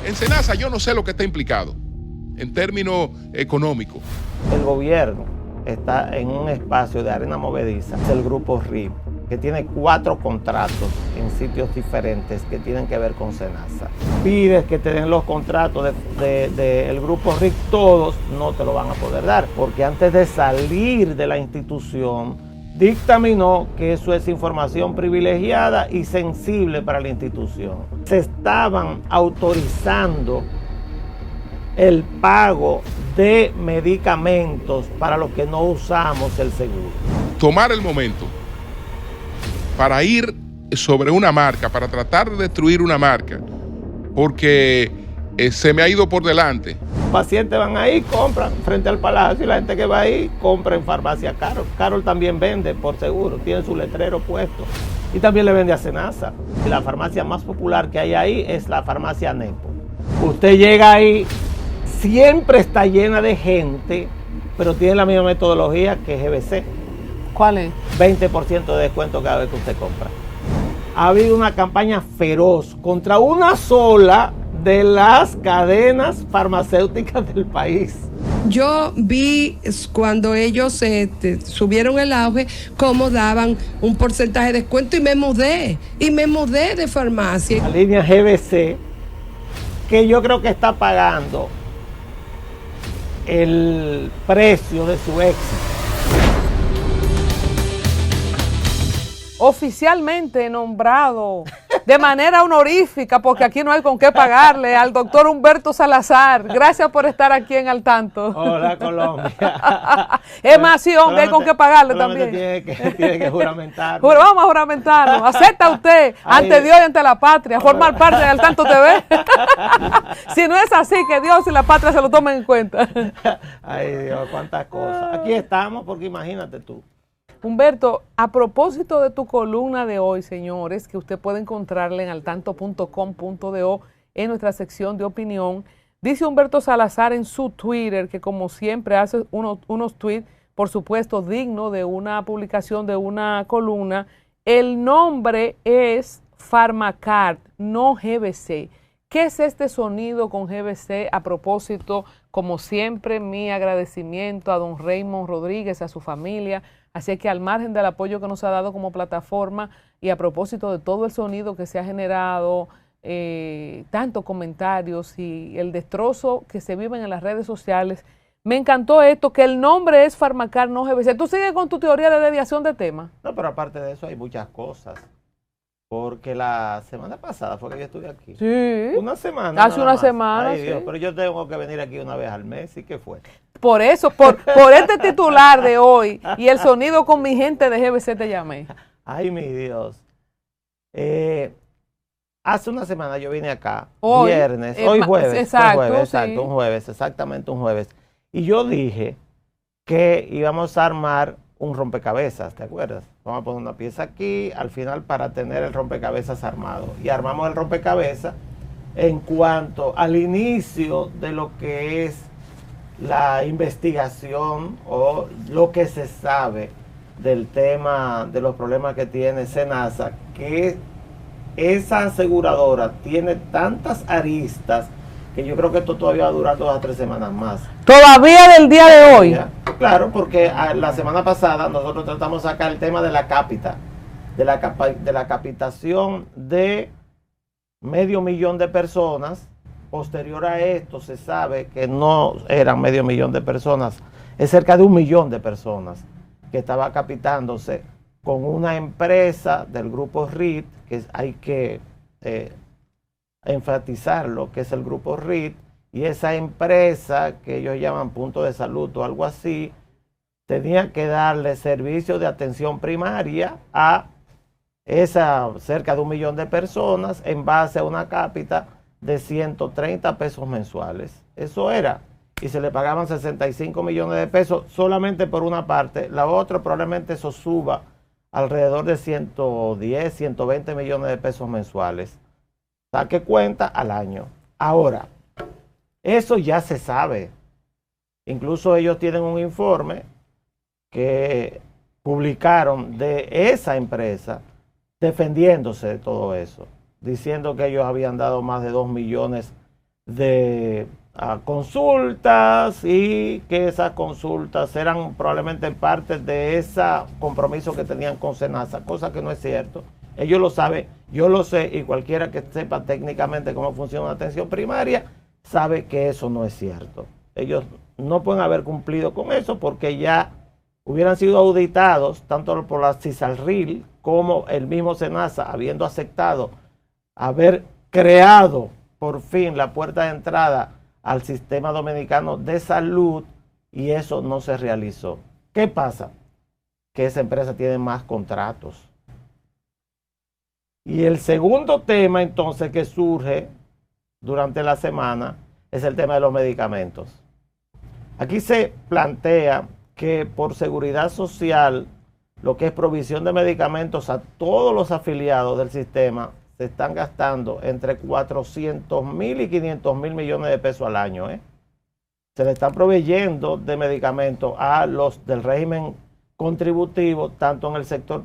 En SENASA yo no sé lo que está implicado en términos económicos. El gobierno está en un espacio de arena movediza, es el grupo RIP, que tiene 4 contratos en sitios diferentes que tienen que ver con SENASA. Pides que te den los contratos del grupo RIP, todos no te lo van a poder dar, porque antes de salir de la institución, dictaminó que eso es información privilegiada y sensible para la institución. Se estaban autorizando el pago de medicamentos para los que no usamos el seguro. Tomar el momento para ir sobre una marca, para tratar de destruir una marca, porque se me ha ido por delante. Pacientes van ahí, compran frente al Palacio, y la gente que va ahí compra en farmacia Carol. Carol también vende por seguro, tiene su letrero puesto y también le vende a SENASA. Y la farmacia más popular que hay ahí es la farmacia Nepo. Usted llega ahí, siempre está llena de gente, pero tiene la misma metodología que GBC. ¿Cuál es? 20% de descuento cada vez que usted compra. Ha habido una campaña feroz contra una sola de las cadenas farmacéuticas del país. Yo vi cuando ellos subieron el auge, cómo daban un porcentaje de descuento y me mudé de farmacia. La línea GBC, que yo creo que está pagando el precio de su éxito. Oficialmente nombrado de manera honorífica, porque aquí no hay con qué pagarle, al doctor Humberto Salazar. Gracias por estar aquí en Al Tanto. Hola, Colombia. Es más, sí, hombre, hay con qué pagarle también. Tiene que juramentar. Vamos a juramentarnos. ¿Acepta usted, ante Dios y ante la patria, formar parte de Al Tanto TV? Si no es así, que Dios y la patria se lo tomen en cuenta. Ay, Dios, cuántas cosas. Aquí estamos porque imagínate tú. Humberto, a propósito de tu columna de hoy, señores, que usted puede encontrarla en altanto.com.do en nuestra sección de opinión, dice Humberto Salazar en su Twitter, que como siempre hace unos tweets, por supuesto, digno de una publicación de una columna, el nombre es Pharmacart, no GBC. ¿Qué es este sonido con GBC? A propósito, como siempre, mi agradecimiento a don Raymond Rodríguez, a su familia. Así que al margen del apoyo que nos ha dado como plataforma y a propósito de todo el sonido que se ha generado, tantos comentarios y el destrozo que se vive en las redes sociales, me encantó esto, que el nombre es Pharmacart, no GBC. ¿Tú sigues con tu teoría de desviación de tema? No, pero aparte de eso hay muchas cosas. Porque la semana pasada fue que yo estuve aquí. Sí. Una semana. Hace una semana, Ay, Dios, sí. pero yo tengo que venir aquí una vez al mes. ¿Y qué fue? Por eso, por este titular de hoy y el sonido con mi gente de GBC te llamé. Ay, mi Dios. Hace una semana yo vine acá, Hoy, viernes, hoy jueves. exacto, exacto, sí. un jueves, exactamente un jueves. Y yo dije que íbamos a armar un rompecabezas, ¿te acuerdas? Vamos a poner una pieza aquí, al final para tener el rompecabezas armado. Y armamos el rompecabezas en cuanto al inicio de lo que es la investigación o lo que se sabe del tema de los problemas que tiene SENASA, que esa aseguradora tiene tantas aristas que yo creo que esto todavía va a durar 2 a 3 semanas más. Todavía del día de hoy. Claro, porque la semana pasada nosotros tratamos de sacar el tema de la cápita, de la capitación de 500,000 de personas. Posterior a esto se sabe que no eran 500,000 de personas, es cerca de 1 millón de personas que estaba capitándose con una empresa del grupo RIT, que hay que enfatizarlo, que es el grupo RIT, y esa empresa que ellos llaman Punto de Salud o algo así, tenía que darle servicio de atención primaria a esa cerca de 1 millón de personas en base a una cápita de 130 pesos mensuales. Eso era. Y se le pagaban 65 millones de pesos solamente por una parte. La otra probablemente eso suba alrededor de 110, 120 millones de pesos mensuales. Saque cuenta al año. Ahora, eso ya se sabe. Incluso ellos tienen un informe que publicaron de esa empresa defendiéndose de todo eso, diciendo que ellos habían dado más de 2 millones consultas, y que esas consultas eran probablemente parte de ese compromiso que tenían con SENASA, cosa que no es cierto. Ellos lo saben, yo lo sé, y cualquiera que sepa técnicamente cómo funciona la atención primaria sabe que eso no es cierto. Ellos no pueden haber cumplido con eso porque ya hubieran sido auditados tanto por la CISALRIL como el mismo SENASA, habiendo aceptado haber creado por fin la puerta de entrada al sistema dominicano de salud, y eso no se realizó. ¿Qué pasa? Que esa empresa tiene más contratos. Y el segundo tema entonces que surge durante la semana es el tema de los medicamentos. Aquí se plantea que por seguridad social, lo que es provisión de medicamentos a todos los afiliados del sistema, se están gastando entre 400.000 y 500.000 millones de pesos al año. Se le están proveyendo de medicamentos a los del régimen contributivo, tanto en el sector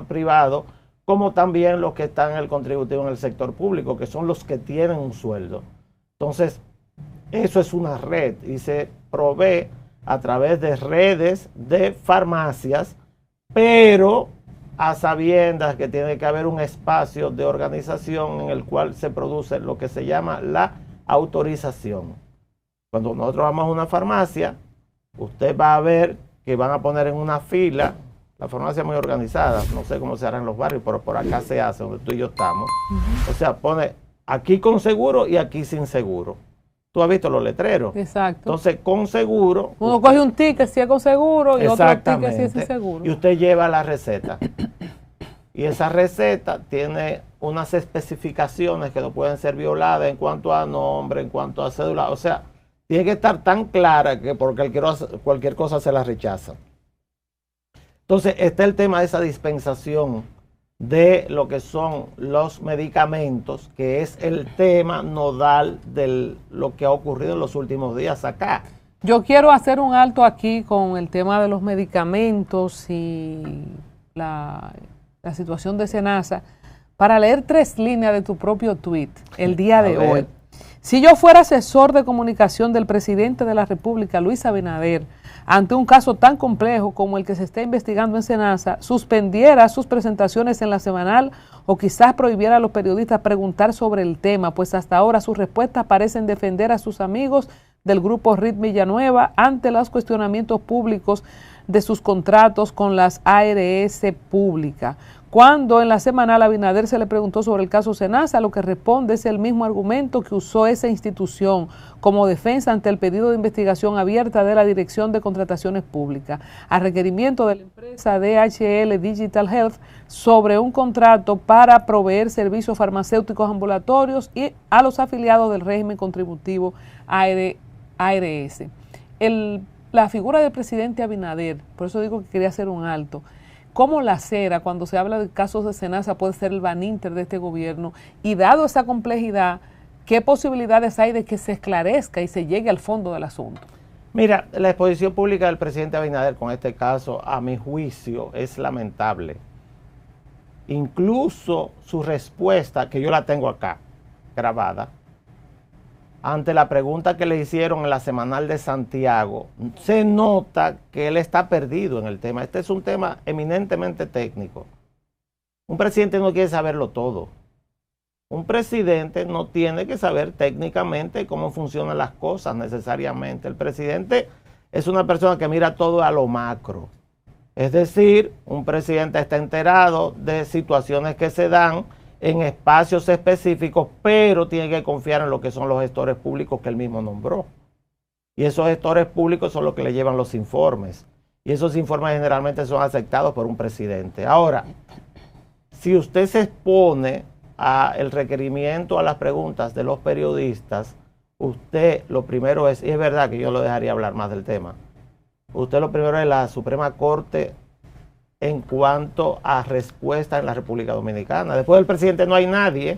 privado, como también los que están en el contributivo en el sector público, que son los que tienen un sueldo. Entonces, eso es una red y se provee a través de redes de farmacias, pero a sabiendas que tiene que haber un espacio de organización en el cual se produce lo que se llama la autorización. Cuando nosotros vamos a una farmacia, usted va a ver que van a poner en una fila, la farmacia es muy organizada, no sé cómo se hará en los barrios, pero por acá se hace, donde tú y yo estamos. O sea, pone aquí con seguro y aquí sin seguro. Tú has visto los letreros. Exacto. Entonces, con seguro. Uno coge un ticket si es con seguro y otro ticket si es sin seguro. Y usted lleva la receta. Y esa receta tiene unas especificaciones que no pueden ser violadas en cuanto a nombre, en cuanto a cédula. O sea, tiene que estar tan clara que por cualquier cosa se la rechaza. Entonces, está el tema de esa dispensación de lo que son los medicamentos, que es el tema nodal de lo que ha ocurrido en los últimos días acá. Yo quiero hacer un alto aquí con el tema de los medicamentos y la situación de SENASA para leer 3 líneas de tu propio tweet el día de hoy. Si yo fuera asesor de comunicación del presidente de la República, Luis Abinader, ante un caso tan complejo como el que se está investigando en SENASA, suspendiera sus presentaciones en la semanal o quizás prohibiera a los periodistas preguntar sobre el tema, pues hasta ahora sus respuestas parecen defender a sus amigos del grupo RIT Villanueva ante los cuestionamientos públicos de sus contratos con las ARS públicas. Cuando en la semanal Abinader se le preguntó sobre el caso SENASA, lo que responde es el mismo argumento que usó esa institución como defensa ante el pedido de investigación abierta de la Dirección de Contrataciones Públicas, a requerimiento de la empresa DHL Digital Health sobre un contrato para proveer servicios farmacéuticos ambulatorios y a los afiliados del régimen contributivo ARS. La figura del presidente Abinader, por eso digo que quería hacer un alto, cómo la cera, cuando se habla de casos de SENASA, puede ser el Van Inter de este gobierno, y dado esa complejidad, ¿qué posibilidades hay de que se esclarezca y se llegue al fondo del asunto? Mira, la exposición pública del presidente Abinader con este caso, a mi juicio, es lamentable. Incluso su respuesta, que yo la tengo acá, grabada, ante la pregunta que le hicieron en la semanal de Santiago, se nota que él está perdido en el tema. Este es un tema eminentemente técnico. Un presidente no quiere saberlo todo. Un presidente no tiene que saber técnicamente cómo funcionan las cosas necesariamente. El presidente es una persona que mira todo a lo macro. Es decir, un presidente está enterado de situaciones que se dan en espacios específicos, pero tiene que confiar en lo que son los gestores públicos que él mismo nombró. Y esos gestores públicos son los que le llevan los informes. Y esos informes generalmente son aceptados por un presidente. Ahora, si usted se expone al requerimiento, a las preguntas de los periodistas, usted lo primero es, y es verdad que yo lo dejaría hablar más del tema, usted lo primero es la Suprema Corte en cuanto a respuesta en la República Dominicana. Después del presidente no hay nadie,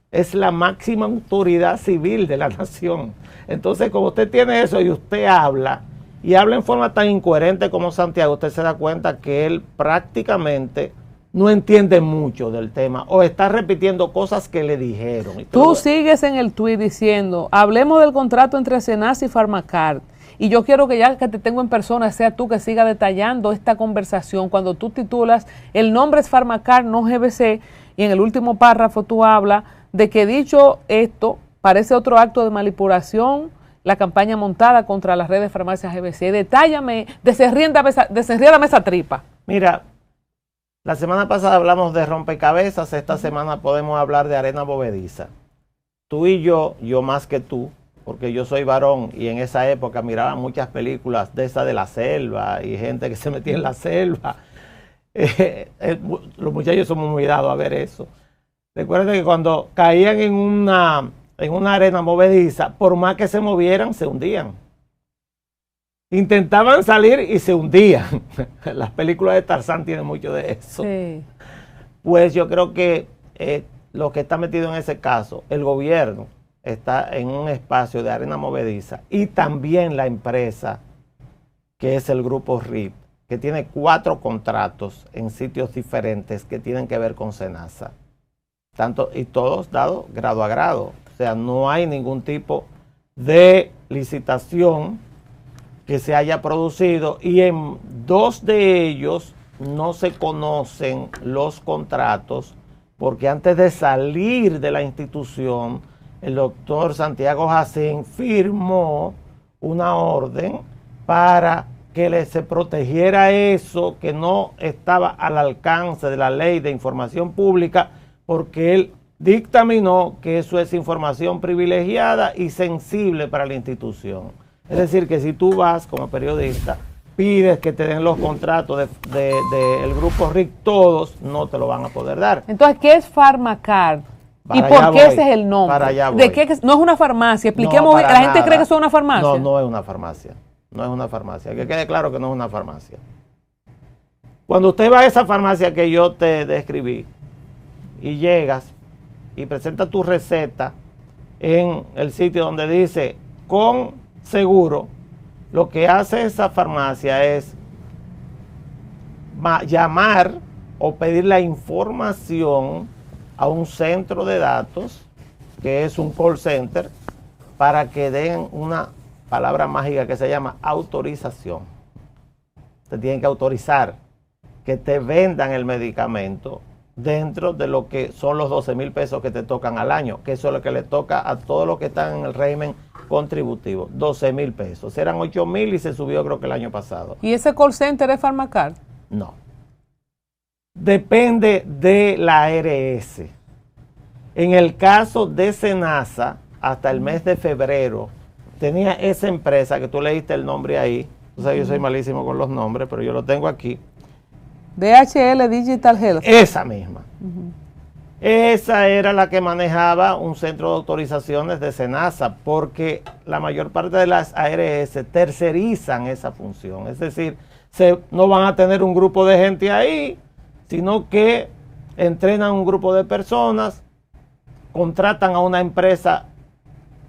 es la máxima autoridad civil de la nación. Entonces, como usted tiene eso y usted habla, y habla en forma tan incoherente como Santiago, usted se da cuenta que él prácticamente no entiende mucho del tema o está repitiendo cosas que le dijeron. Tú sigues en el tuit diciendo, hablemos del contrato entre Senasa y Pharmacard. Y yo quiero que ya que te tengo en persona, sea tú que siga detallando esta conversación. Cuando tú titulas, el nombre es Pharmacard, no GBC, y en el último párrafo tú hablas de que dicho esto, parece otro acto de manipulación, la campaña montada contra las redes de farmacias GBC. Detállame, desenriédame esa tripa. Mira, la semana pasada hablamos de rompecabezas, esta semana podemos hablar de arena movediza. Tú y yo más que tú, porque yo soy varón y en esa época miraba muchas películas de esa de la selva y gente que se metía en la selva. Los muchachos somos muy dados a ver eso. Recuerden que cuando caían en una arena movediza, por más que se movieran, se hundían. Intentaban salir y se hundían. Las películas de Tarzán tienen mucho de eso. Sí. Pues yo creo que lo que está metido en ese caso, el gobierno está en un espacio de arena movediza y también la empresa que es el grupo RIT, que tiene 4 contratos en sitios diferentes que tienen que ver con Senasa. Y todos dados grado a grado. O sea, no hay ningún tipo de licitación que se haya producido y en 2 de ellos no se conocen los contratos porque antes de salir de la institución, el doctor Santiago Jacín firmó una orden para que se protegiera eso que no estaba al alcance de la ley de información pública, porque él dictaminó que eso es información privilegiada y sensible para la institución. Es decir, que si tú vas como periodista, pides que te den los contratos del grupo RIC, todos no te lo van a poder dar. Entonces, ¿qué es Pharmacard? ¿Y por qué ese es el nombre? Para allá voy. ¿De qué? No es una farmacia. Expliquemos, no, la gente cree que eso es una farmacia. No, no es una farmacia. No es una farmacia. Que quede claro que no es una farmacia. Cuando usted va a esa farmacia que yo te describí y llegas y presentas tu receta en el sitio donde dice con seguro, lo que hace esa farmacia es llamar o pedir la información a un centro de datos, que es un call center, para que den una palabra mágica que se llama autorización. Te tienen que autorizar que te vendan el medicamento dentro de lo que son los 12,000 pesos que te tocan al año, que eso es lo que le toca a todos los que están en el régimen contributivo, 12,000 pesos. Eran 8,000 y se subió creo que el año pasado. ¿Y ese call center es Pharmacard? No. Depende de la ARS. En el caso de Senasa, hasta el mes de febrero, tenía esa empresa que tú leíste el nombre ahí. O sea, yo soy malísimo con los nombres, pero yo lo tengo aquí. DHL Digital Health. Esa misma. Esa era la que manejaba un centro de autorizaciones de Senasa, porque la mayor parte de las ARS tercerizan esa función. Es decir, no van a tener un grupo de gente ahí, sino que entrenan un grupo de personas, contratan a una empresa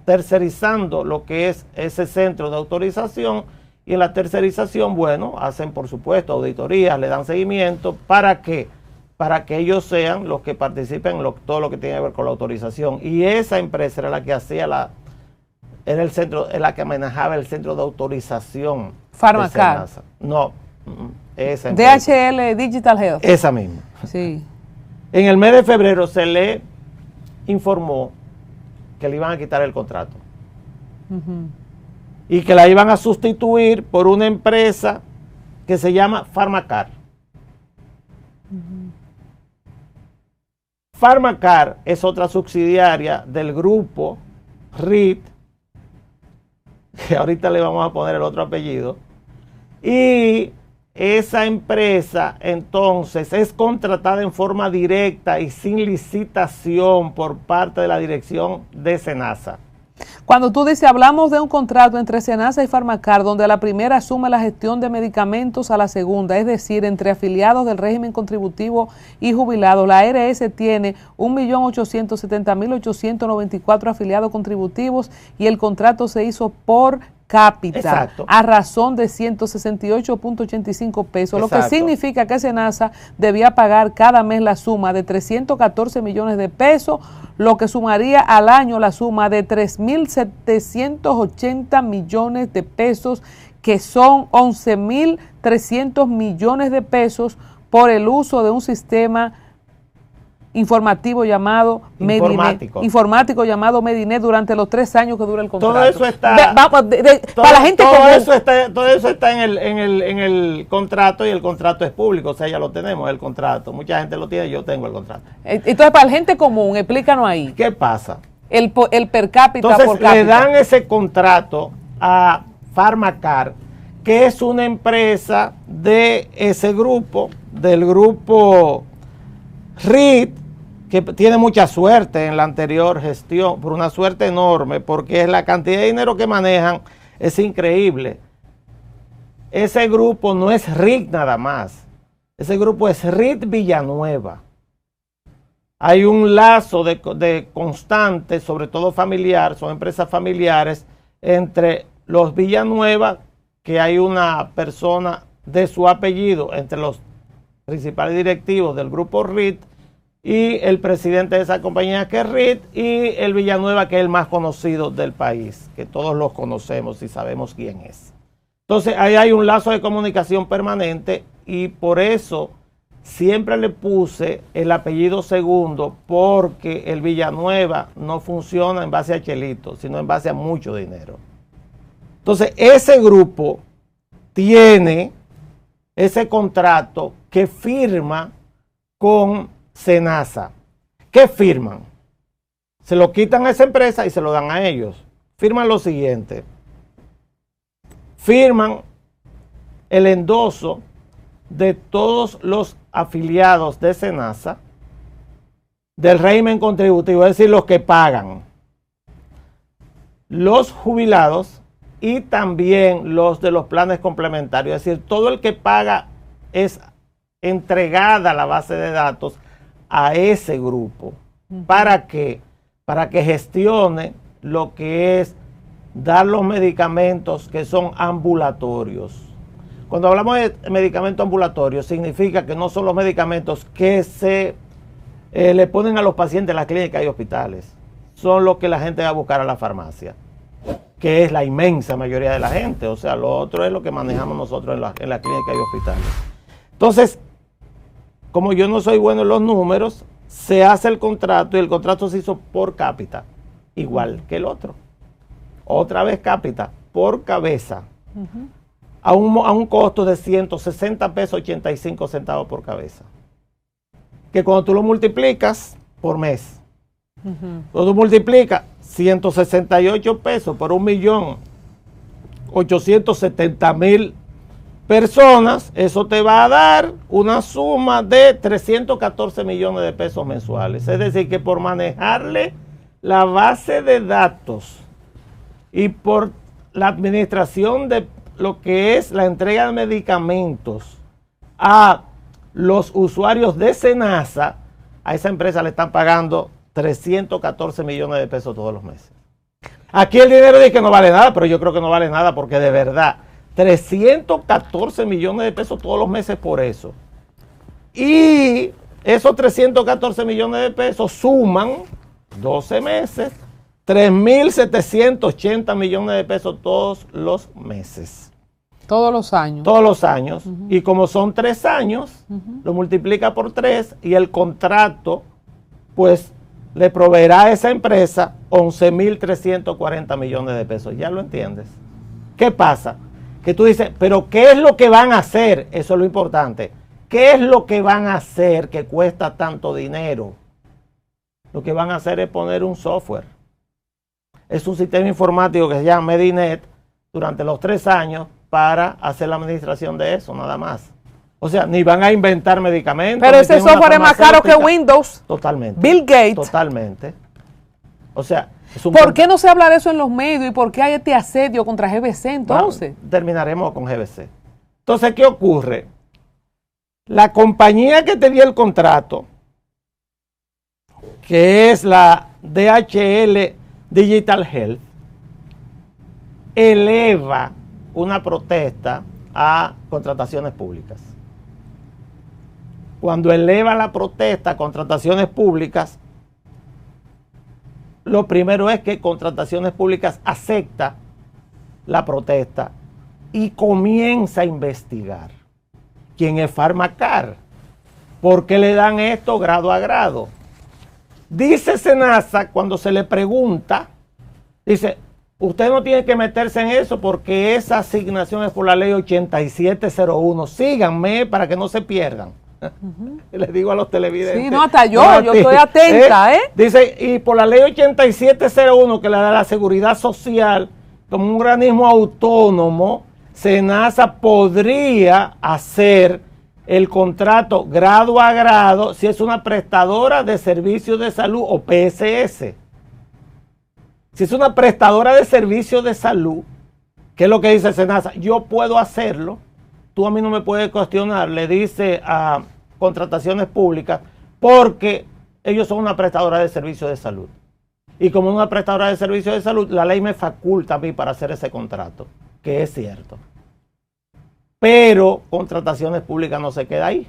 tercerizando lo que es ese centro de autorización, y en la tercerización, bueno, hacen por supuesto auditorías, le dan seguimiento. ¿Para qué? Para que ellos sean los que participen en todo lo que tiene que ver con la autorización. Y esa empresa era la que hacía era el centro, es la que manejaba el centro de autorización. Pharmacard. No, esa empresa. DHL Digital Health. Esa misma. Sí. En el mes de febrero se le informó que le iban a quitar el contrato. Y que la iban a sustituir por una empresa que se llama Pharmacard. Pharmacard es otra subsidiaria del grupo RIT, que ahorita le vamos a poner el otro apellido, y esa empresa entonces es contratada en forma directa y sin licitación por parte de la dirección de Senasa. Cuando tú dices, hablamos de un contrato entre Senasa y Pharmacard, donde la primera asume la gestión de medicamentos a la segunda, es decir, entre afiliados del régimen contributivo y jubilados, la ARS tiene 1.870.894 afiliados contributivos y el contrato se hizo por cápita, Exacto. a razón de 168.85 pesos, lo que Exacto. significa que Senasa debía pagar cada mes la suma de 314 millones de pesos, lo que sumaría al año la suma de 3.780 millones de pesos, que son 11.300 millones de pesos por el uso de un sistema informativo llamado informático llamado Medinet durante los 3 años que dura el contrato. Todo eso está para la gente todo común. todo eso está en el contrato, y el contrato es público, o sea, ya lo tenemos, el contrato. Mucha gente lo tiene, yo tengo el contrato. Entonces, para la gente común, explícanos ahí. ¿Qué pasa? El per cápita Entonces por cápita. le dan ese contrato a Pharmacar, que es una empresa de ese grupo, del grupo RIT, que tiene mucha suerte en la anterior gestión, por una suerte enorme, porque la cantidad de dinero que manejan es increíble. Ese grupo no es RIT nada más, ese grupo es RIT Villanueva. Hay un lazo de constante, sobre todo familiar, son empresas familiares, entre los Villanueva, que hay una persona de su apellido entre los principales directivos del grupo RIT, y el presidente de esa compañía, que es RIT, y el Villanueva, que es el más conocido del país, que todos los conocemos y sabemos quién es. Entonces ahí hay un lazo de comunicación permanente, y por eso siempre le puse el apellido segundo, porque el Villanueva no funciona en base a chelito, sino en base a mucho dinero. Entonces ese grupo tiene ese contrato que firma con Senasa. ¿Qué firman? Se lo quitan a esa empresa y se lo dan a ellos. Firman lo siguiente: firman el endoso de todos los afiliados de Senasa del régimen contributivo, es decir, los que pagan, los jubilados y también los de los planes complementarios, es decir, todo el que paga, es entregada la base de datos a ese grupo. ¿Para qué? Para que gestione lo que es dar los medicamentos que son ambulatorios. Cuando hablamos de medicamentos ambulatorios, significa que no son los medicamentos que se le ponen a los pacientes en las clínicas y hospitales, son los que la gente va a buscar a la farmacia, que es la inmensa mayoría de la gente. O sea, lo otro es lo que manejamos nosotros en la clínica y hospitales. Entonces, como yo no soy bueno en los números, se hace el contrato, y el contrato se hizo por cápita, igual que el otro. Otra vez cápita, por cabeza, a un costo de 160 pesos 85 centavos por cabeza. Que cuando tú lo multiplicas por mes, cuando tú multiplicas 168 pesos por 1.870.000 personas, eso te va a dar una suma de 314 millones de pesos mensuales. Es decir, que por manejarle la base de datos y por la administración de lo que es la entrega de medicamentos a los usuarios de Senasa, a esa empresa le están pagando 314 millones de pesos todos los meses. Aquí el dinero dice que no vale nada, pero yo creo que no vale nada, porque de verdad 314 millones de pesos todos los meses por eso. Y esos 314 millones de pesos suman 12 meses, 3.780 millones de pesos todos los meses. Todos los años. Todos los años. Y como son 3 años, lo multiplica por 3, y el contrato, pues, le proveerá a esa empresa 11.340 millones de pesos. ¿Ya lo entiendes? ¿Qué pasa? Que tú dices, pero ¿qué es lo que van a hacer? Eso es lo importante. ¿Qué es lo que van a hacer que cuesta tanto dinero? Lo que van a hacer es poner un software. Es un sistema informático que se llama Medinet durante los 3 años para hacer la administración de eso, nada más. O sea, ni van a inventar medicamentos. Pero ese software es más caro que Windows. Totalmente. Bill Gates. Totalmente. O sea, ¿por qué no se habla de eso en los medios? ¿Y por qué hay este asedio contra GBC entonces? Bueno, terminaremos con GBC. Entonces, ¿qué ocurre? La compañía que te dio el contrato, que es la DHL Digital Health, eleva una protesta a contrataciones públicas. Cuando eleva la protesta a contrataciones públicas, lo primero es que Contrataciones Públicas acepta la protesta y comienza a investigar quién es Pharmacar, por qué le dan esto grado a grado. Dice Senasa, cuando se le pregunta, dice, usted no tiene que meterse en eso porque esa asignación es por la ley 8701. Síganme para que no se pierdan. Les digo a los televidentes. Sí, no, hasta yo estoy atenta, ¿eh? Dice, y por la ley 8701 que le da la seguridad social como un organismo autónomo, Senasa podría hacer el contrato grado a grado si es una prestadora de servicios de salud o PSS. Si es una prestadora de servicios de salud, ¿qué es lo que dice Senasa? Yo puedo hacerlo, tú a mí no me puedes cuestionar, le dice a Contrataciones Públicas, porque ellos son una prestadora de servicios de salud. Y como una prestadora de servicios de salud, la ley me faculta a mí para hacer ese contrato, que es cierto. Pero Contrataciones Públicas no se queda ahí.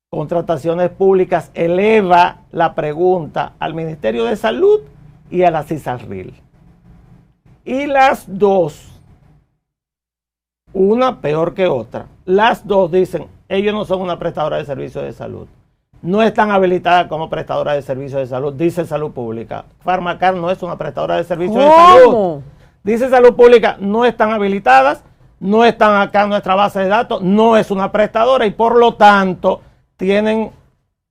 Contrataciones Públicas eleva la pregunta al Ministerio de Salud y a la CISARRIL. Y las dos, una peor que otra, las dos dicen, ellos no son una prestadora de servicios de salud. No están habilitadas como prestadora de servicios de salud, dice Salud Pública. Pharmacar no es una prestadora de servicios de salud. Dice Salud Pública, no están habilitadas, no están acá en nuestra base de datos, no es una prestadora y por lo tanto tienen,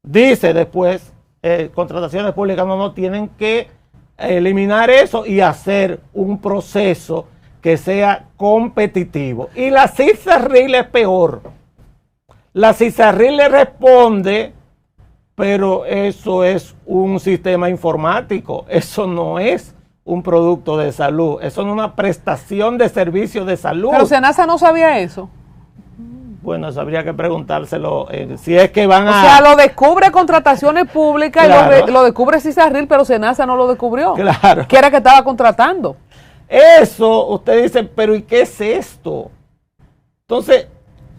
dice después, Contrataciones Públicas no tienen que eliminar eso y hacer un proceso que sea competitivo. Y la CISARRIL es peor. La CISARRIL le responde, pero eso es un sistema informático, eso no es un producto de salud, eso no es una prestación de servicios de salud. Pero Senasa no sabía eso. Bueno, eso habría que preguntárselo, si es que van a... O sea, lo descubre Contrataciones Públicas, Claro. y lo descubre CISARRIL, pero Senasa no lo descubrió. Claro. Que era que estaba contratando. Eso, usted dice, pero ¿y qué es esto? Entonces,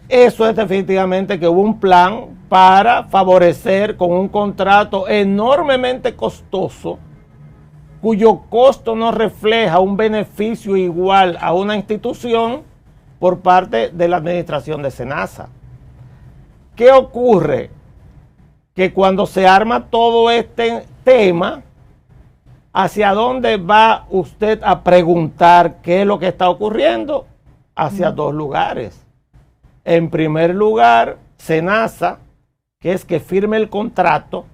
eso es definitivamente que hubo un plan para favorecer con un contrato enormemente costoso, cuyo costo no refleja un beneficio igual a una institución por parte de la administración de Senasa. ¿Qué ocurre? Que cuando se arma todo este tema, ¿hacia dónde va usted a preguntar qué es lo que está ocurriendo? Hacia dos lugares. En primer lugar, Senasa, que es que firme el contrato,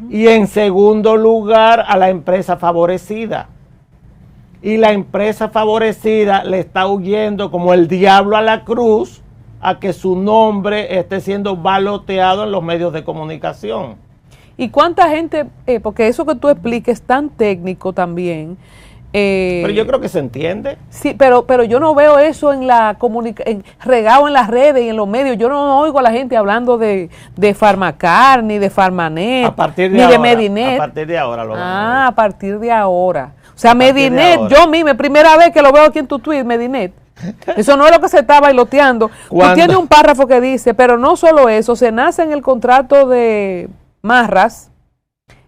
y en segundo lugar, a la empresa favorecida. Y la empresa favorecida le está huyendo como el diablo a la cruz a que su nombre esté siendo baloteado en los medios de comunicación. ¿Y cuánta gente, porque eso que tú expliques es tan técnico también? Pero yo creo que se entiende. Sí, pero yo no veo eso en la regado en las redes y en los medios. Yo no oigo a la gente hablando de Pharmacar, ni de Pharmanet, A partir de ni ahora, de Medinet. A partir de ahora lo van a ver. A partir de ahora. O sea, partir de Medinet, ahora. yo misma, primera vez que lo veo aquí en tu tweet, Medinet. Eso no es lo que se está bailoteando. Tú ¿Cuándo? tienes un párrafo que dice, pero no solo eso, se nace en el contrato de Marras,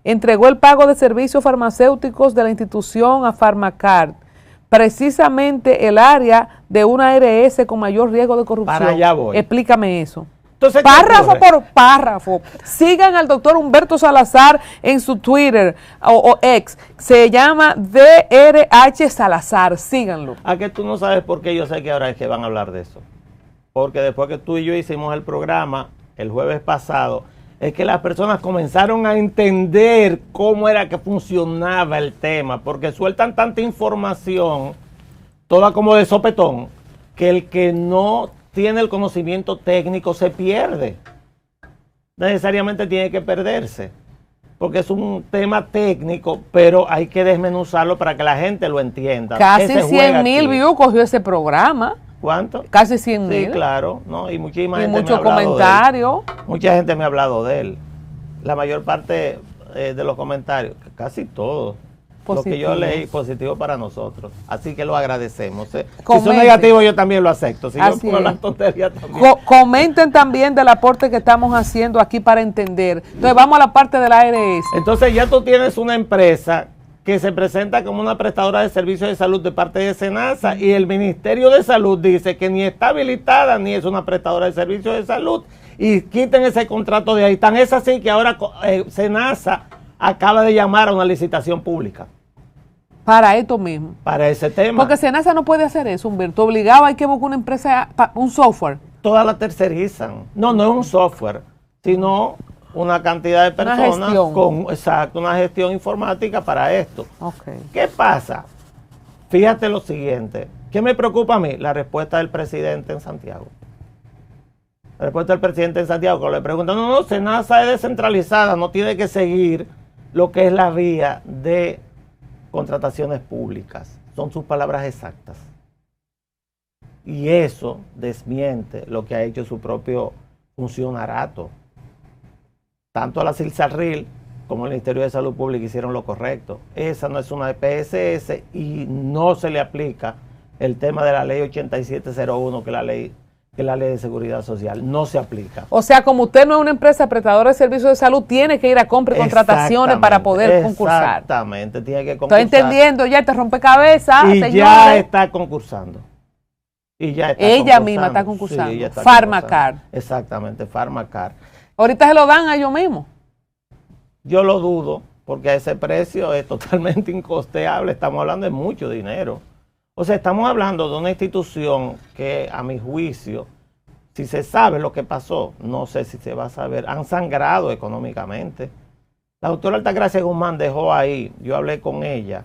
entregó el pago de servicios farmacéuticos de la institución a Pharmacar, precisamente el área de una ARS con mayor riesgo de corrupción. Para allá voy. Explícame eso. Entonces, ¿qué Párrafo ocurre? por párrafo. Sigan al doctor Humberto Salazar en su Twitter o ex. Se llama DRH Salazar. Síganlo. ¿A que tú no sabes por qué yo sé que ahora es que van a hablar de eso? Porque después que tú y yo hicimos el programa el jueves pasado, es que las personas comenzaron a entender cómo era que funcionaba el tema, porque sueltan tanta información, toda como de sopetón, que el que no tiene el conocimiento técnico se pierde. Necesariamente tiene que perderse, porque es un tema técnico, pero hay que desmenuzarlo para que la gente lo entienda. Casi ¿Qué se juega 100,000 aquí? views cogió ese programa. ¿Cuánto? Casi 100,000. Sí, claro, ¿no? Y muchísima Y gente muchos me ha hablado de él. comentarios. Mucha gente me ha hablado de él. La mayor parte de los comentarios, casi todos, Lo que yo Positivo. leí, positivo para nosotros. Así que lo agradecemos. Si son Comente. negativos, yo también lo acepto. Si yo Así puedo es. hablar tontería también. Comenten también del aporte que estamos haciendo aquí para entender. Entonces vamos a la parte de la ARS. Entonces ya tú tienes una empresa que se presenta como una prestadora de servicios de salud de parte de SENASA y el Ministerio de Salud dice que ni está habilitada ni es una prestadora de servicios de salud y quiten ese contrato de ahí. Tan es así que ahora SENASA acaba de llamar a una licitación pública Para esto mismo. para ese tema. Porque SENASA no puede hacer eso, Humberto. Obligado hay que buscar una empresa, un software. Todas la tercerizan. No es un software, sino una cantidad de Una personas gestión. con una gestión informática para esto. Ok. ¿Qué pasa? Fíjate lo siguiente. ¿Qué me preocupa a mí? La respuesta del presidente en Santiago. La respuesta del presidente en Santiago, cuando le preguntan, no, SENASA es descentralizada, no tiene que seguir lo que es la vía de contrataciones públicas. Son sus palabras exactas. Y eso desmiente lo que ha hecho su propio funcionarato. Tanto a la CILSARRIL como el Ministerio de Salud Pública hicieron lo correcto. Esa no es una EPSS y no se le aplica el tema de la ley 8701, que es la ley de seguridad social. No se aplica. O sea, como usted no es una empresa prestadora de servicios de salud, tiene que ir a compra y contrataciones para poder concursar. Exactamente, tiene que concursar. Estoy entendiendo, ya te rompecabezas, Y señores. ya está concursando. Y ya está Ella concursando. misma está concursando. Sí, ella está Pharmacar. concursando. Exactamente, Pharmacar. Ahorita se lo dan a ellos mismos. Yo lo dudo, porque a ese precio es totalmente incosteable. Estamos hablando de mucho dinero. O sea, estamos hablando de una institución que, a mi juicio, si se sabe lo que pasó, no sé si se va a saber, han sangrado económicamente. La doctora Altagracia Guzmán dejó ahí, yo hablé con esa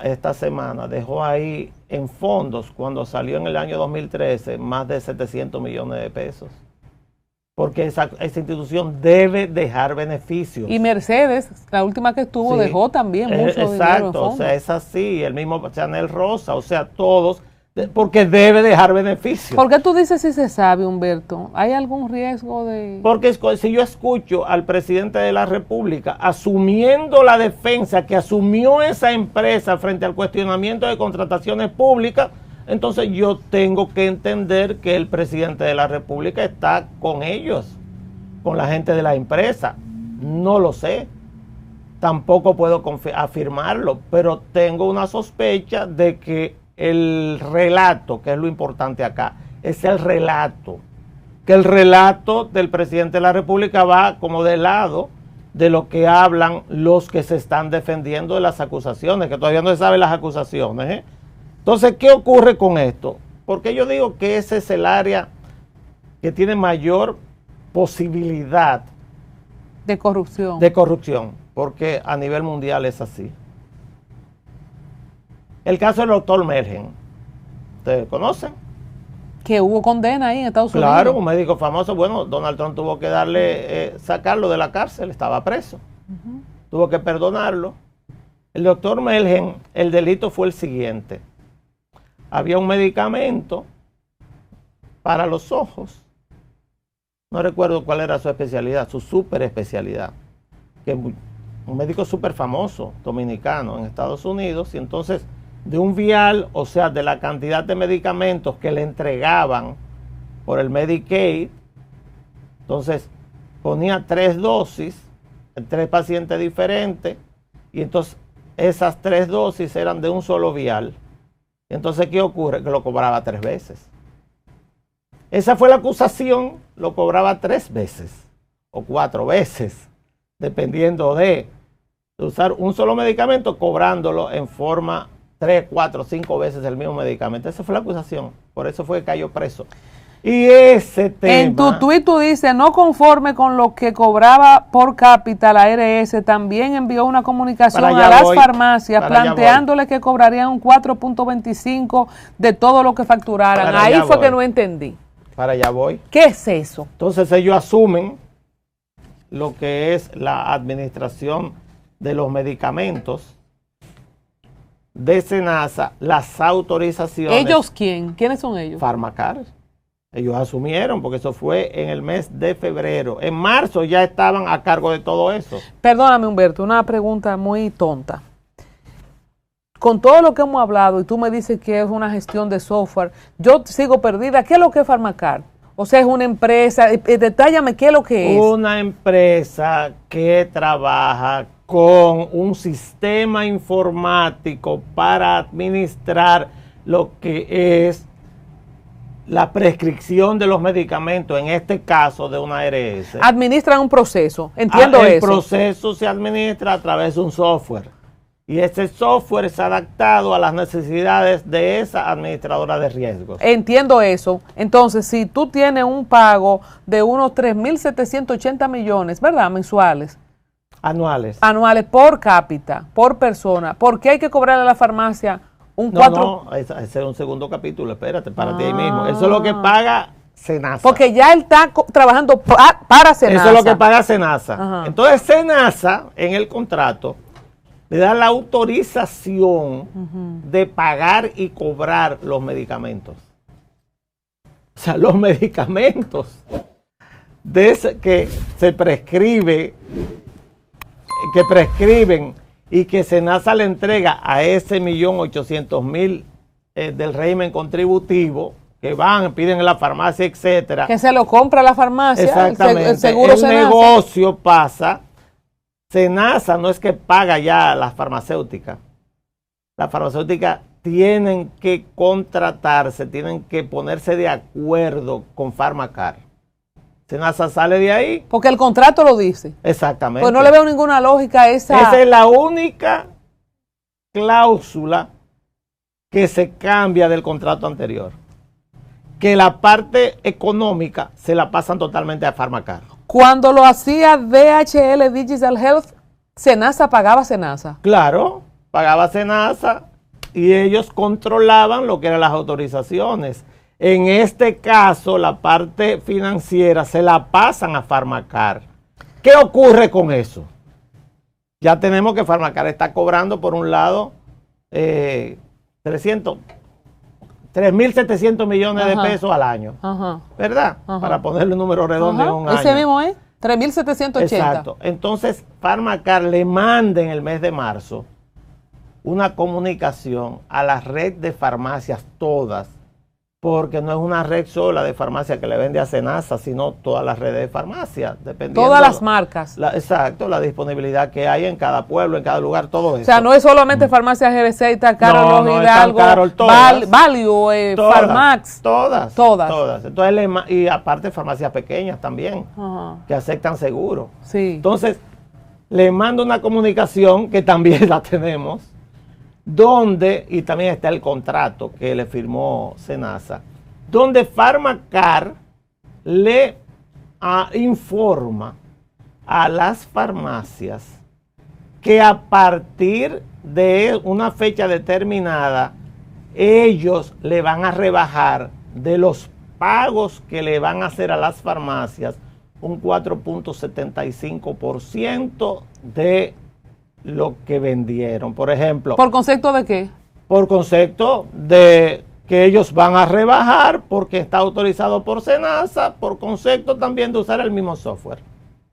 esta semana, dejó ahí en fondos, cuando salió en el año 2013, más de 700 millones de pesos. Porque esa institución debe dejar beneficios. Y Mercedes, la última que estuvo, Sí. dejó también mucho dinero en Exacto, o fondos. sea, es así, el mismo Chanel Rosa, o sea, todos, porque debe dejar beneficios. ¿Por qué tú dices si se sabe, Humberto? ¿Hay algún riesgo de...? Porque si yo escucho al presidente de la República asumiendo la defensa que asumió esa empresa frente al cuestionamiento de contrataciones públicas, entonces yo tengo que entender que el presidente de la República está con ellos, con la gente de la empresa. No lo sé, tampoco puedo afirmarlo, pero tengo una sospecha de que el relato, que es lo importante acá, es el relato, que el relato del presidente de la República va como del lado de lo que hablan los que se están defendiendo de las acusaciones, que todavía no se saben las acusaciones, ¿eh? Entonces, ¿qué ocurre con esto? Porque yo digo que ese es el área que tiene mayor posibilidad de corrupción. de corrupción, porque a nivel mundial es así. El caso del doctor Melgen, ¿ustedes conocen? Que hubo condena ahí en Estados Claro, Unidos. un médico famoso. Bueno, Donald Trump tuvo que sacarlo de la cárcel, estaba preso. Tuvo que perdonarlo. El doctor Melgen, el delito fue el siguiente. Había un medicamento para los ojos. No recuerdo cuál era su especialidad, su super especialidad. Que un médico súper famoso, dominicano, en Estados Unidos. Y entonces, de un vial, o sea, de la cantidad de medicamentos que le entregaban por el Medicaid, entonces ponía 3 dosis en 3 pacientes diferentes. Y entonces, esas 3 dosis eran de un solo vial. Entonces, ¿qué ocurre? Que lo cobraba 3 veces. Esa fue la acusación, lo cobraba 3 veces o 4 veces, dependiendo de usar un solo medicamento, cobrándolo en forma 3, 4, 5 veces el mismo medicamento. Esa fue la acusación, por eso fue que cayó preso. Y ese tema... En tu tuit tú dices, no conforme con lo que cobraba por cápita la ARS, también envió una comunicación Para allá a las voy, farmacias para allá planteándole que cobrarían un 4.25 de todo lo que facturaran. Para Ahí allá fue voy. que no entendí. Para allá voy. ¿Qué es eso? Entonces ellos asumen lo que es la administración de los medicamentos de SENASA, las autorizaciones. ¿Ellos quién? ¿Quiénes son ellos? Pharmacar. Ellos asumieron, porque eso fue en el mes de febrero. En marzo ya estaban a cargo de todo eso. Perdóname, Humberto, una pregunta muy tonta. con todo lo que hemos hablado y tú me dices que es una gestión de software, yo sigo perdida. ¿Qué es lo que es Pharmacard? O sea, es una empresa, detállame qué es lo que es. Una empresa que trabaja con un sistema informático para administrar lo que es la prescripción de los medicamentos, en este caso de una ARS. Administran un proceso, entiendo eso. El proceso se administra a través de un software. Y ese software es adaptado a las necesidades de esa administradora de riesgos. Entiendo eso. Entonces, si tú tienes un pago de unos 3.780 millones, ¿verdad? Mensuales. Anuales. Anuales por cápita, por persona. ¿Por qué hay que cobrarle a la farmacia un 4? No, ese es un segundo capítulo, espérate, párate ahí mismo. Eso es lo que paga Senasa. Porque ya él está trabajando para Senasa. Eso es lo que paga Senasa. Ajá. Entonces Senasa, en el contrato, le da la autorización de pagar y cobrar los medicamentos. O sea, los medicamentos que se prescriben y que Senasa le entrega a ese 1.800.000 del régimen contributivo, que van, piden en la farmacia, etcétera. Que se lo compra la farmacia. Exactamente. El seguro el negocio pasa. Senasa no es que paga ya a las farmacéuticas. Las farmacéuticas tienen que contratarse, tienen que ponerse de acuerdo con Pharmacard. Senasa sale de ahí. Porque el contrato lo dice. Exactamente. Pues no le veo ninguna lógica a esa. Esa es la única cláusula que se cambia del contrato anterior. Que la parte económica se la pasan totalmente a Pharmacard. Cuando lo hacía DHL Digital Health, Senasa pagaba Senasa. Claro, pagaba Senasa y ellos controlaban lo que eran las autorizaciones. En este caso, la parte financiera se la pasan a Pharmacard. ¿Qué ocurre con eso? Ya tenemos que Pharmacard está cobrando, por un lado, 3.700 millones de pesos al año. Ajá. ¿Verdad? Ajá. Para ponerle un número redondo en un año. Ese mismo es 3.780. Exacto. Entonces, Pharmacard le manda en el mes de marzo una comunicación a la red de farmacias todas, porque no es una red sola de farmacia que le vende a Senasa, sino todas las redes de farmacia, dependiendo. Todas las marcas. Exacto, la disponibilidad que hay en cada pueblo, en cada lugar, todo eso. O sea, no es solamente farmacia GBC, está Carol, no, Hidalgo, Value, todas, Farmax. Todas. Entonces, y aparte farmacias pequeñas también, que aceptan seguro. Sí. Entonces, le mando una comunicación que también la tenemos, donde, y también está el contrato que le firmó Senasa, donde Pharmacard le informa a las farmacias que a partir de una fecha determinada, ellos le van a rebajar de los pagos que le van a hacer a las farmacias un 4.75% de lo que vendieron. Por ejemplo, ¿por concepto de qué? Por concepto de que ellos van a rebajar porque está autorizado por Senasa, por concepto también de usar el mismo software.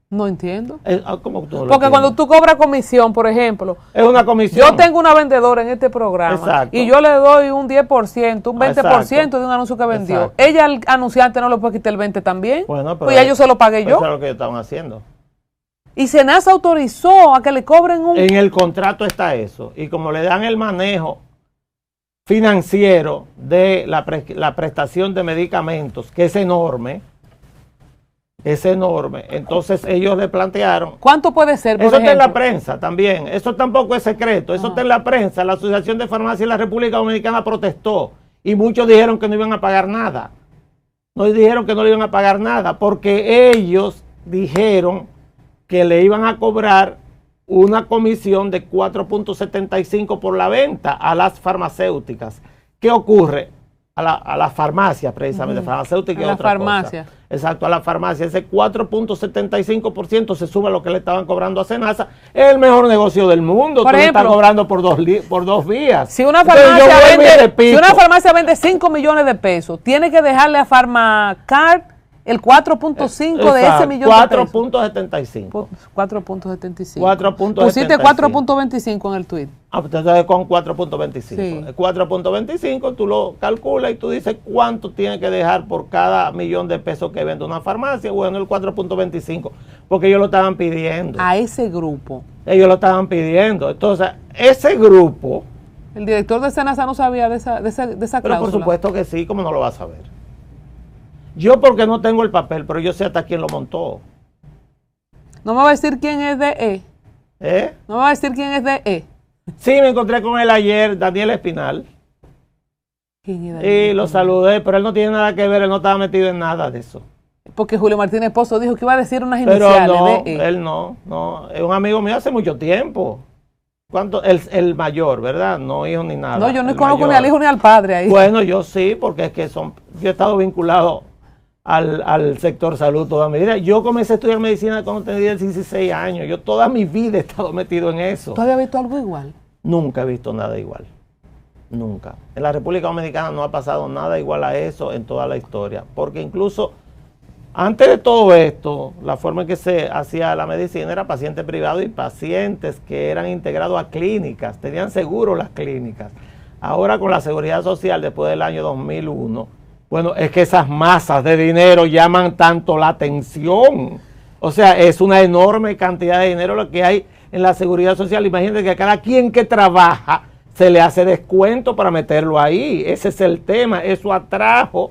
No entiendo. ¿Cómo tú no lo Porque cuando entiendes? tú cobras comisión, por ejemplo, es una comisión. yo tengo una vendedora en este programa. Exacto. Y yo le doy un 10%, un 20% Exacto. de un anuncio que vendió. Exacto. Ella, al anunciante, no le puede quitar el 20% también. Bueno, pero pues ya yo se lo pagué yo. Eso es lo que ellos estaban haciendo. Y Senasa autorizó a que le cobren un... En el contrato está eso. Y como le dan el manejo financiero de la prestación de medicamentos, que es enorme, entonces ellos le plantearon... ¿Cuánto puede ser, por Eso está en ejemplo? la prensa también. Eso tampoco es secreto. Eso está en la prensa. La Asociación de Farmacia de la República Dominicana protestó. Y muchos dijeron que no iban a pagar nada. No dijeron que no le iban a pagar nada porque ellos dijeron que le iban a cobrar una comisión de 4.75 por la venta a las farmacéuticas. ¿Qué ocurre? A las farmacias, precisamente, farmacéuticas y a la otra farmacia. cosa. Exacto, a la farmacia. Ese 4.75% se sube a lo que le estaban cobrando a Senasa. Es el mejor negocio del mundo. Por ejemplo, le están cobrando por dos vías. Si una Entonces, farmacia, yo vuelvo y repito. vende 5 millones de pesos, tiene que dejarle a Pharmacard el 4.5 de ese millón de pesos. 4.75. 4.75. 4.75. Pusiste 4.25 en el tweet. Ah, pues entonces con 4.25. Sí. 4.25 tú lo calculas y tú dices cuánto tiene que dejar por cada millón de pesos que vende una farmacia. Bueno, el 4.25, porque ellos lo estaban pidiendo. A ese grupo. Ellos lo estaban pidiendo. Entonces, ese grupo... El director de Senasa no sabía de esa Pero cláusula. por supuesto que sí, ¿cómo no lo vas a saber? Yo porque no tengo el papel, pero yo sé hasta quién lo montó. No me va a decir quién es de E. ¿Eh? No me va a decir quién es de E. Sí, me encontré con él ayer, Daniel Espinal, ¿Quién es y Daniel lo Espinal? saludé, pero él no tiene nada que ver, él no estaba metido en nada de eso. Porque Julio Martínez Pozo dijo que iba a decir unas Pero iniciales no, de E. él no, es un amigo mío hace mucho tiempo. ¿Cuánto? El mayor, ¿verdad? No hijo ni nada. No, yo no el conozco ni mayor. al hijo ni al padre ahí. Bueno, yo sí, porque es que yo he estado vinculado al sector salud toda mi vida. Yo comencé a estudiar medicina cuando tenía 16 años. Yo toda mi vida he estado metido en eso. ¿Tú habías visto algo igual? Nunca he visto nada igual. Nunca. En la República Dominicana no ha pasado nada igual a eso en toda la historia. Porque incluso antes de todo esto, la forma en que se hacía la medicina era paciente privado y pacientes que eran integrados a clínicas, tenían seguro las clínicas. Ahora con la seguridad social después del año 2001, bueno, es que esas masas de dinero llaman tanto la atención. O sea, es una enorme cantidad de dinero lo que hay en la seguridad social. Imagínate que a cada quien que trabaja se le hace descuento para meterlo ahí. Ese es el tema. Eso atrajo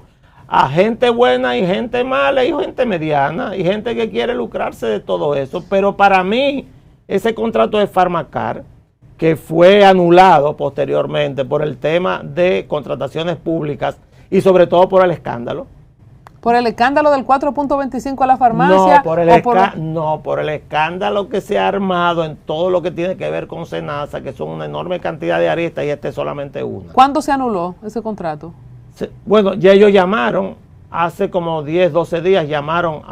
a gente buena y gente mala y gente mediana y gente que quiere lucrarse de todo eso. Pero para mí, ese contrato de Pharmacar, que fue anulado posteriormente por el tema de contrataciones públicas y sobre todo por el escándalo. ¿Por el escándalo del 4.25 a la farmacia? No, por el escándalo que se ha armado en todo lo que tiene que ver con Senasa, que son una enorme cantidad de aristas y este es solamente una. ¿Cuándo se anuló ese contrato? Bueno, ya ellos llamaron, hace como 10, 12 días llamaron O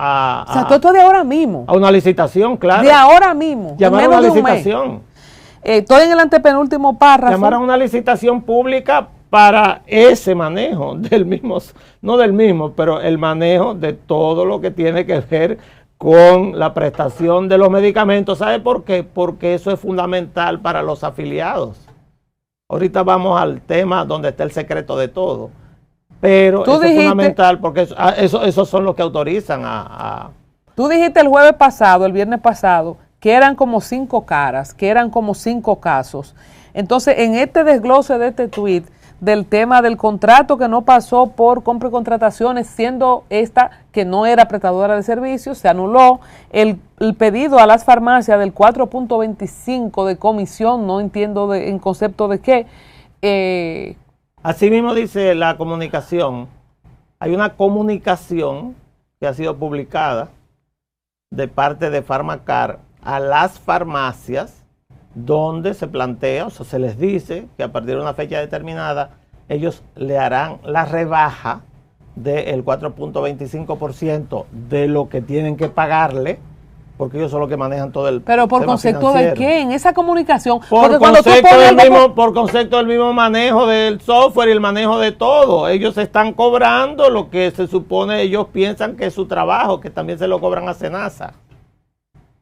sea, todo esto de ahora mismo. a una licitación, claro. De ahora mismo. Llamaron a en una menos de un mes. licitación. Estoy en el antepenúltimo párrafo. Llamaron a una licitación pública para ese manejo del mismo, no del mismo, pero el manejo de todo lo que tiene que ver con la prestación de los medicamentos. ¿Sabe por qué? Porque eso es fundamental para los afiliados. Ahorita vamos al tema donde está el secreto de todo. Pero eso es fundamental porque esos son los que autorizan a... Tú dijiste el jueves pasado, el viernes pasado, que eran como 5 caras, que eran como 5 casos. Entonces, en este desglose de este tuit, del tema del contrato que no pasó por compra y contrataciones, siendo esta que no era prestadora de servicios, se anuló el pedido a las farmacias del 4.25 de comisión, no entiendo en concepto de qué. Así mismo dice la comunicación. Hay una comunicación que ha sido publicada de parte de Pharmacar a las farmacias donde se plantea, o sea, se les dice que a partir de una fecha determinada ellos le harán la rebaja del 4.25% de lo que tienen que pagarle, porque ellos son los que manejan todo el Pero por tema concepto financiero. de qué, en esa comunicación. Por concepto del mismo manejo del software y el manejo de todo. Ellos están cobrando lo que se supone, ellos piensan que es su trabajo, que también se lo cobran a Senasa.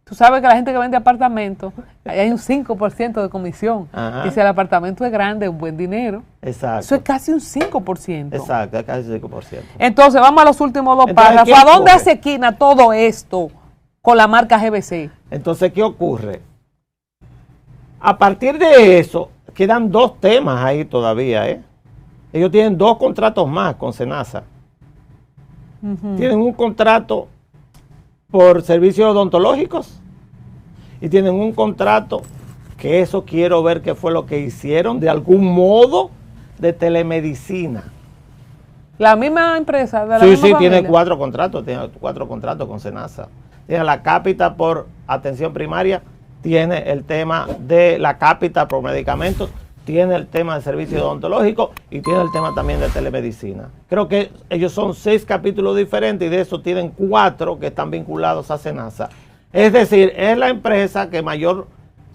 Tú sabes que la gente que vende apartamentos, ahí hay un 5% de comisión. Ajá. Y si el apartamento es grande, es un buen dinero. Exacto. Eso es casi un 5%. Exacto, es casi 5%. Entonces, vamos a los últimos 2 Entonces, párrafos. ¿qué ¿A dónde ocurre? hace esquina todo esto con la marca GBC? Entonces, ¿qué ocurre? A partir de eso, quedan 2 temas ahí todavía, ¿eh? Ellos tienen 2 contratos más con Senasa. Tienen un contrato por servicios odontológicos y tienen un contrato que eso quiero ver qué fue lo que hicieron de algún modo de telemedicina. La misma empresa de la Sí, misma sí, familia. tiene 4 contratos, tiene 4 contratos con Senasa. Tiene la cápita por atención primaria, tiene el tema de la cápita por medicamentos, tiene el tema de servicios odontológicos y tiene el tema también de telemedicina. Creo que ellos son 6 capítulos diferentes y de eso tienen 4 que están vinculados a Senasa. Es decir, es la empresa que mayor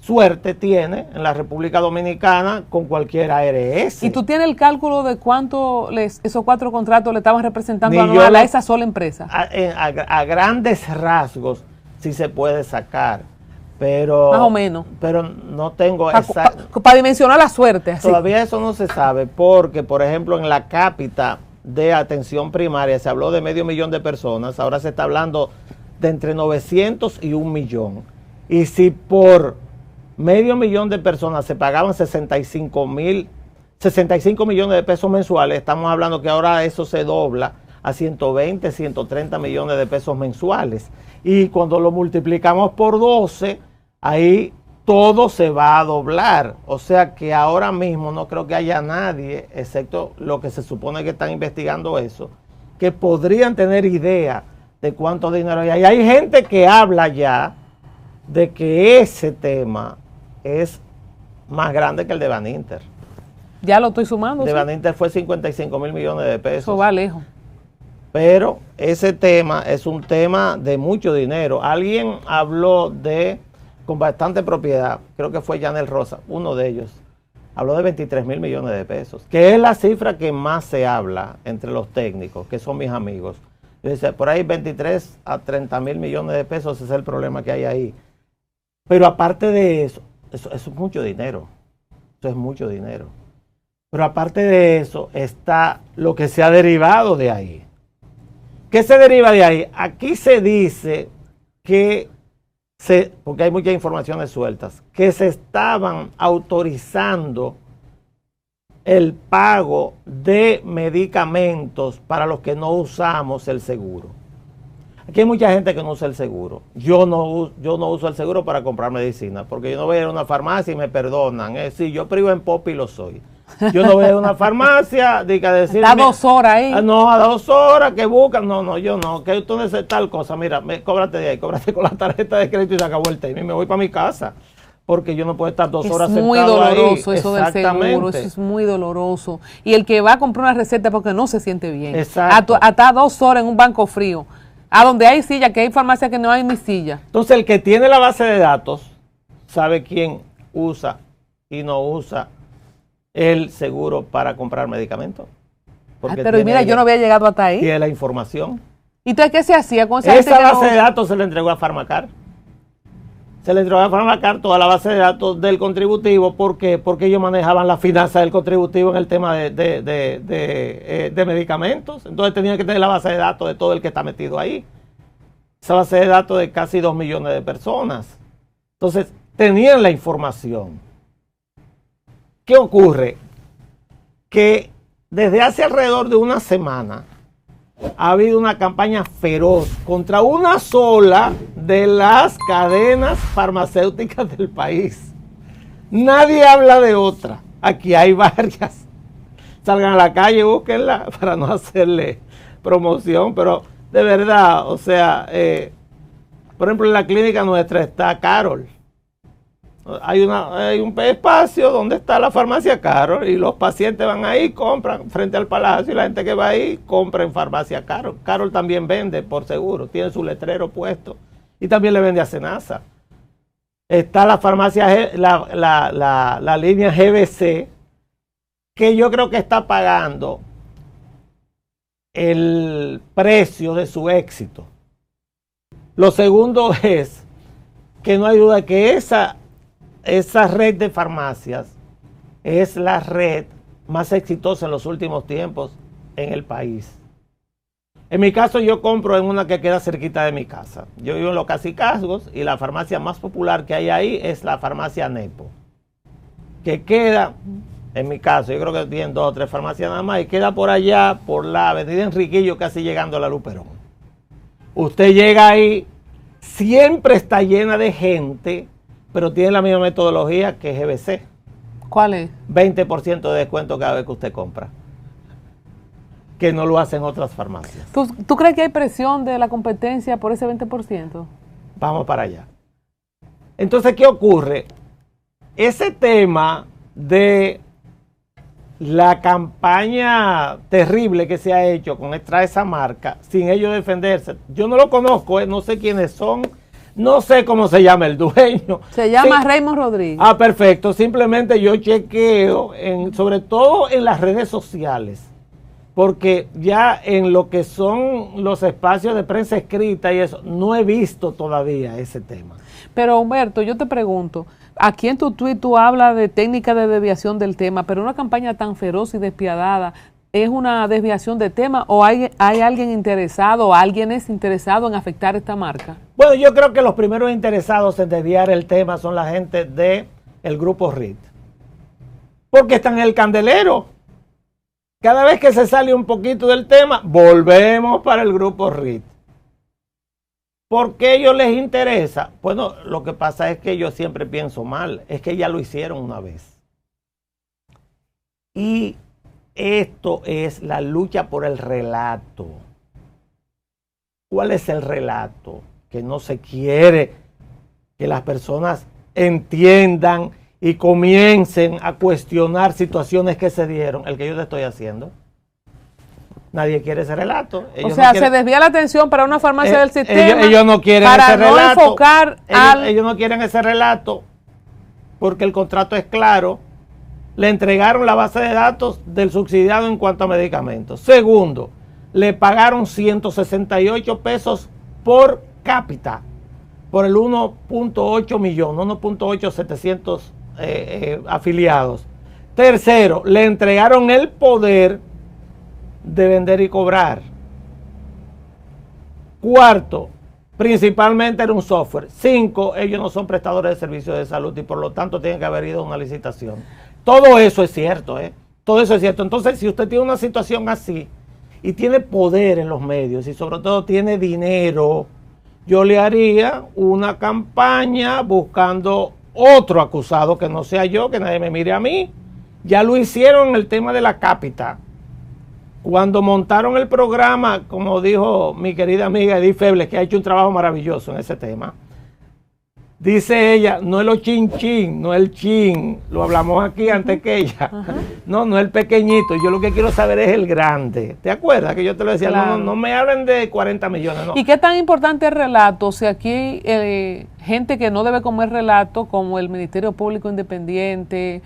suerte tiene en la República Dominicana con cualquier ARS. ¿Y tú tienes el cálculo de cuánto esos 4 contratos le estaban representando Ni anual yo a esa sola empresa? A grandes rasgos sí se puede sacar, pero Más o menos. pero no tengo Para dimensionar la suerte. Así. Todavía eso no se sabe porque, por ejemplo, en la cápita de atención primaria se habló de 500,000 de personas, ahora se está hablando de entre 900 y 1 millón. Y si por 500,000 de personas se pagaban 65 millones de pesos mensuales, estamos hablando que ahora eso se dobla a 120, 130 millones de pesos mensuales. Y cuando lo multiplicamos por 12, ahí todo se va a doblar. O sea que ahora mismo no creo que haya nadie, excepto lo que se supone que están investigando eso, que podrían tener idea de cuánto dinero hay. Y hay gente que habla ya de que ese tema es más grande que el de Baninter. Ya lo estoy sumando. De ¿sí? Baninter fue 55 mil millones de pesos. Eso va lejos. Pero ese tema es un tema de mucho dinero. Alguien habló con bastante propiedad, creo que fue Yanel Rosa, uno de ellos, habló de 23 mil millones de pesos, que es la cifra que más se habla entre los técnicos, que son mis amigos. Dice, por ahí 23 a 30 mil millones de pesos, ese es el problema que hay ahí. Pero aparte de eso es mucho dinero. Eso es mucho dinero. Pero aparte de eso está lo que se ha derivado de ahí. ¿Qué se deriva de ahí? Aquí se dice que porque hay muchas informaciones sueltas, que se estaban autorizando el pago de medicamentos para los que no usamos el seguro. Aquí hay mucha gente que no usa el seguro. Yo no uso el seguro para comprar medicina, porque yo no voy a ir a una farmacia y me perdonan. Sí, yo privo en Popi lo soy. Yo no voy a ir a una farmacia, diga decirme. Da 2 horas ahí. No, a 2 horas que buscan. No, yo no. Que tú necesitas tal cosa. Mira, cóbrate de ahí, cóbrate con la tarjeta de crédito y se acabó el tema. Y me voy para mi casa. Porque yo no puedo estar 2 horas sentado ahí. Es muy doloroso eso del seguro, eso es muy doloroso. Y el que va a comprar una receta porque no se siente bien. Exacto. Hasta 2 horas en un banco frío. A donde hay silla, que hay farmacias que no hay ni silla. Entonces el que tiene la base de datos sabe quién usa y no usa el seguro para comprar medicamentos. Pero mira, yo no había llegado hasta ahí. Tiene la información. ¿Y entonces qué se hacía con esa base de datos? Se le entregó a Farmacar. Se le entregó a Farmacar toda la base de datos del contributivo. ¿Por qué? Porque ellos manejaban la finanza del contributivo en el tema de medicamentos. Entonces tenían que tener la base de datos de todo el que está metido ahí. Esa base de datos de casi 2 millones de personas. Entonces tenían la información. ¿Qué ocurre? Que desde hace alrededor de una semana ha habido una campaña feroz contra una sola de las cadenas farmacéuticas del país. Nadie habla de otra. Aquí hay varias. Salgan a la calle, búsquenla para no hacerle promoción, pero de verdad, o sea, por ejemplo, en la clínica nuestra está Carol. Hay un espacio donde está la farmacia Carol y los pacientes van ahí, compran frente al palacio y la gente que va ahí compra en farmacia Carol. Carol también vende por seguro, tiene su letrero puesto y también le vende a Senasa. Está la farmacia, la línea GBC, que yo creo que está pagando el precio de su éxito. Lo segundo es que no hay duda que esa red de farmacias es la red más exitosa en los últimos tiempos en el país. En mi caso, yo compro en una que queda cerquita de mi casa. Yo vivo en Los Cacicazgos y la farmacia más popular que hay ahí es la farmacia Nepo, que queda, en mi caso, yo creo que tienen 2 o 3 farmacias nada más, y queda por allá, por la avenida Enriquillo, casi llegando a la Luperón. Usted llega ahí, siempre está llena de gente, pero tiene la misma metodología que GBC. ¿Cuál es? 20% de descuento cada vez que usted compra, que no lo hacen otras farmacias. ¿Tú crees que hay presión de la competencia por ese 20%? Vamos para allá. Entonces, ¿qué ocurre? Ese tema de la campaña terrible que se ha hecho con extraer esa marca, sin ellos defenderse, yo no lo conozco, no sé quiénes son, No sé cómo se llama el dueño. Se llama Sí. Raymond Rodríguez. Ah, perfecto. Simplemente yo chequeo, sobre todo en las redes sociales, porque ya en lo que son los espacios de prensa escrita y eso, no he visto todavía ese tema. Pero Humberto, yo te pregunto, aquí en tu tuit tú hablas de técnica de desviación del tema, pero una campaña tan feroz y despiadada, ¿es una desviación de tema o hay alguien interesado o alguien es interesado en afectar esta marca? Bueno, yo creo que los primeros interesados en desviar el tema son la gente del grupo RIT, porque están en el candelero. Cada vez que se sale un poquito del tema, volvemos para el grupo RIT. ¿Por qué a ellos les interesa? Bueno, lo que pasa es que yo siempre pienso mal, es que ya lo hicieron una vez. Y esto es la lucha por el relato. ¿Cuál es el relato? Que no se quiere que las personas entiendan y comiencen a cuestionar situaciones que se dieron, el que yo te estoy haciendo. Nadie quiere ese relato. O sea, se desvía la atención para una farmacia del sistema. Ellos no quieren para ese no relato. enfocar Ellos no quieren ese relato porque el contrato es claro. Le entregaron la base de datos del subsidiado en cuanto a medicamentos. Segundo, le pagaron 168 pesos por cápita por el 1.8 millón, 1.8700 afiliados. Tercero, le entregaron el poder de vender y cobrar. Cuarto, principalmente era un software. 5, ellos no son prestadores de servicios de salud y por lo tanto tienen que haber ido a una licitación. Todo eso es cierto, todo eso es cierto. Entonces, si usted tiene una situación así y tiene poder en los medios y sobre todo tiene dinero, yo le haría una campaña buscando otro acusado que no sea yo, que nadie me mire a mí. Ya lo hicieron en el tema de la cápita. Cuando montaron el programa, como dijo mi querida amiga Edith Febles, que ha hecho un trabajo maravilloso en ese tema, dice ella, no es lo chin chin, no es el chin, lo hablamos aquí antes que ella, no es el pequeñito, yo lo que quiero saber es el grande. ¿Te acuerdas que yo te lo decía? Claro. No me hablen de 40 millones, no. ¿Y qué tan importante el relato? Si aquí gente que no debe comer relato, como el Ministerio Público Independiente,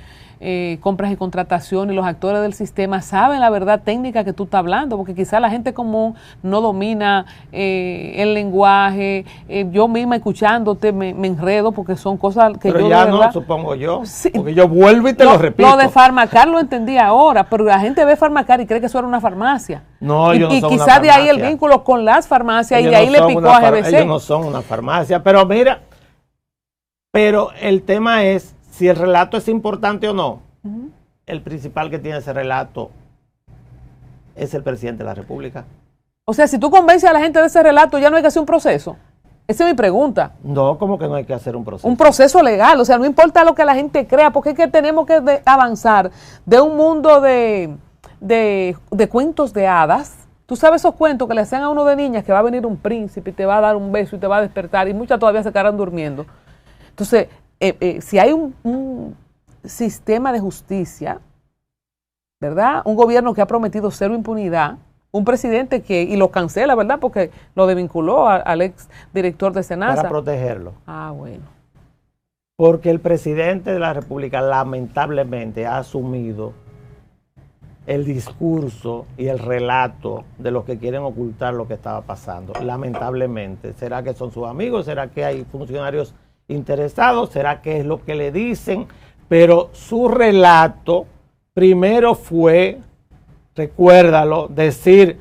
compras y contratación y los actores del sistema saben la verdad técnica que tú estás hablando, porque quizá la gente común no domina el lenguaje. Yo misma escuchándote me enredo porque son cosas que pero yo ya de verdad, no, supongo yo, sí, porque yo vuelvo y te lo repito. Lo de Farmacar lo entendí ahora, pero la gente ve Farmacar y cree que eso era una farmacia. No, ellos no son una quizás de ahí el farmacia. vínculo con las farmacias Ellos y de ahí no le son picó una a GBC. Ellos no son una farmacia, pero mira, pero el tema es si el relato es importante o no. El principal que tiene ese relato es el presidente de la República. O sea, si tú convences a la gente de ese relato, ya no hay que hacer un proceso. Esa es mi pregunta. No, como que no hay que hacer un proceso. Un proceso legal, o sea, no importa lo que la gente crea, porque es que tenemos que avanzar de un mundo de cuentos de hadas. Tú sabes esos cuentos que le hacen a uno de niñas que va a venir un príncipe y te va a dar un beso y te va a despertar y muchas todavía se quedarán durmiendo. Entonces, si hay un sistema de justicia, ¿verdad? Un gobierno que ha prometido cero impunidad, un presidente y lo cancela, ¿verdad? Porque lo desvinculó al ex director de Senasa. Para protegerlo. Ah, bueno. Porque el presidente de la República lamentablemente ha asumido el discurso y el relato de los que quieren ocultar lo que estaba pasando. Lamentablemente. ¿Será que son sus amigos? ¿Será que hay funcionarios interesados? ¿Será que es lo que le dicen? Pero su relato primero fue, recuérdalo, decir,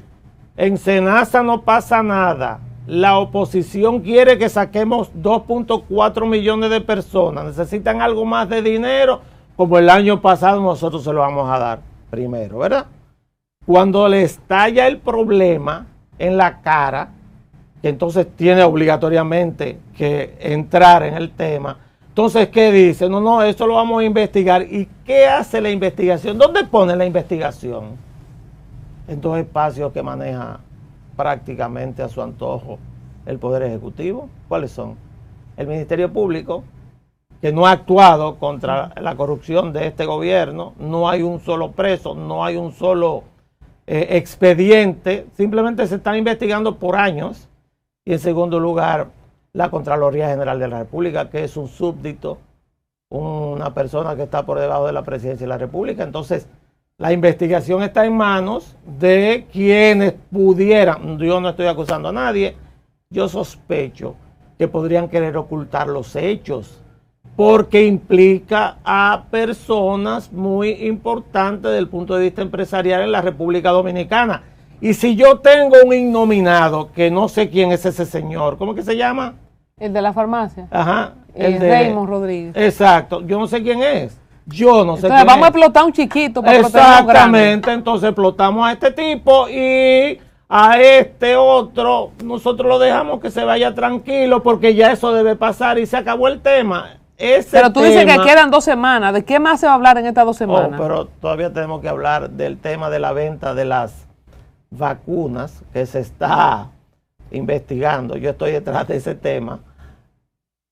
en Senasa no pasa nada. La oposición quiere que saquemos 2.4 millones de personas. Necesitan algo más de dinero, como el año pasado nosotros se lo vamos a dar primero, ¿verdad? Cuando le estalla el problema en la cara, que entonces tiene obligatoriamente que entrar en el tema. Entonces, ¿qué dice? No, eso lo vamos a investigar. ¿Y qué hace la investigación? ¿Dónde pone la investigación? En dos espacios que maneja prácticamente a su antojo el Poder Ejecutivo. ¿Cuáles son? El Ministerio Público, que no ha actuado contra la corrupción de este gobierno. No hay un solo preso, no hay un solo expediente. Simplemente se están investigando por años. Y en segundo lugar, la Contraloría General de la República, que es un súbdito, una persona que está por debajo de la presidencia de la República. Entonces, la investigación está en manos de quienes pudieran, yo no estoy acusando a nadie, yo sospecho que podrían querer ocultar los hechos, porque implica a personas muy importantes desde el punto de vista empresarial en la República Dominicana. Y si yo tengo un innominado, que no sé quién es ese señor, ¿cómo que se llama? El de la farmacia. Ajá. Raymond Rodríguez. Exacto, yo no sé quién es. Yo no sé entonces, quién vamos a es. explotar un chiquito para proteger a un grande. Exactamente, entonces explotamos a este tipo y a este otro, nosotros lo dejamos que se vaya tranquilo porque ya eso debe pasar y se acabó el tema. Pero tú dices que quedan 2 semanas. ¿De qué más se va a hablar en estas 2 semanas? Pero todavía tenemos que hablar del tema de la venta de las vacunas que se está investigando. Yo estoy detrás de ese tema.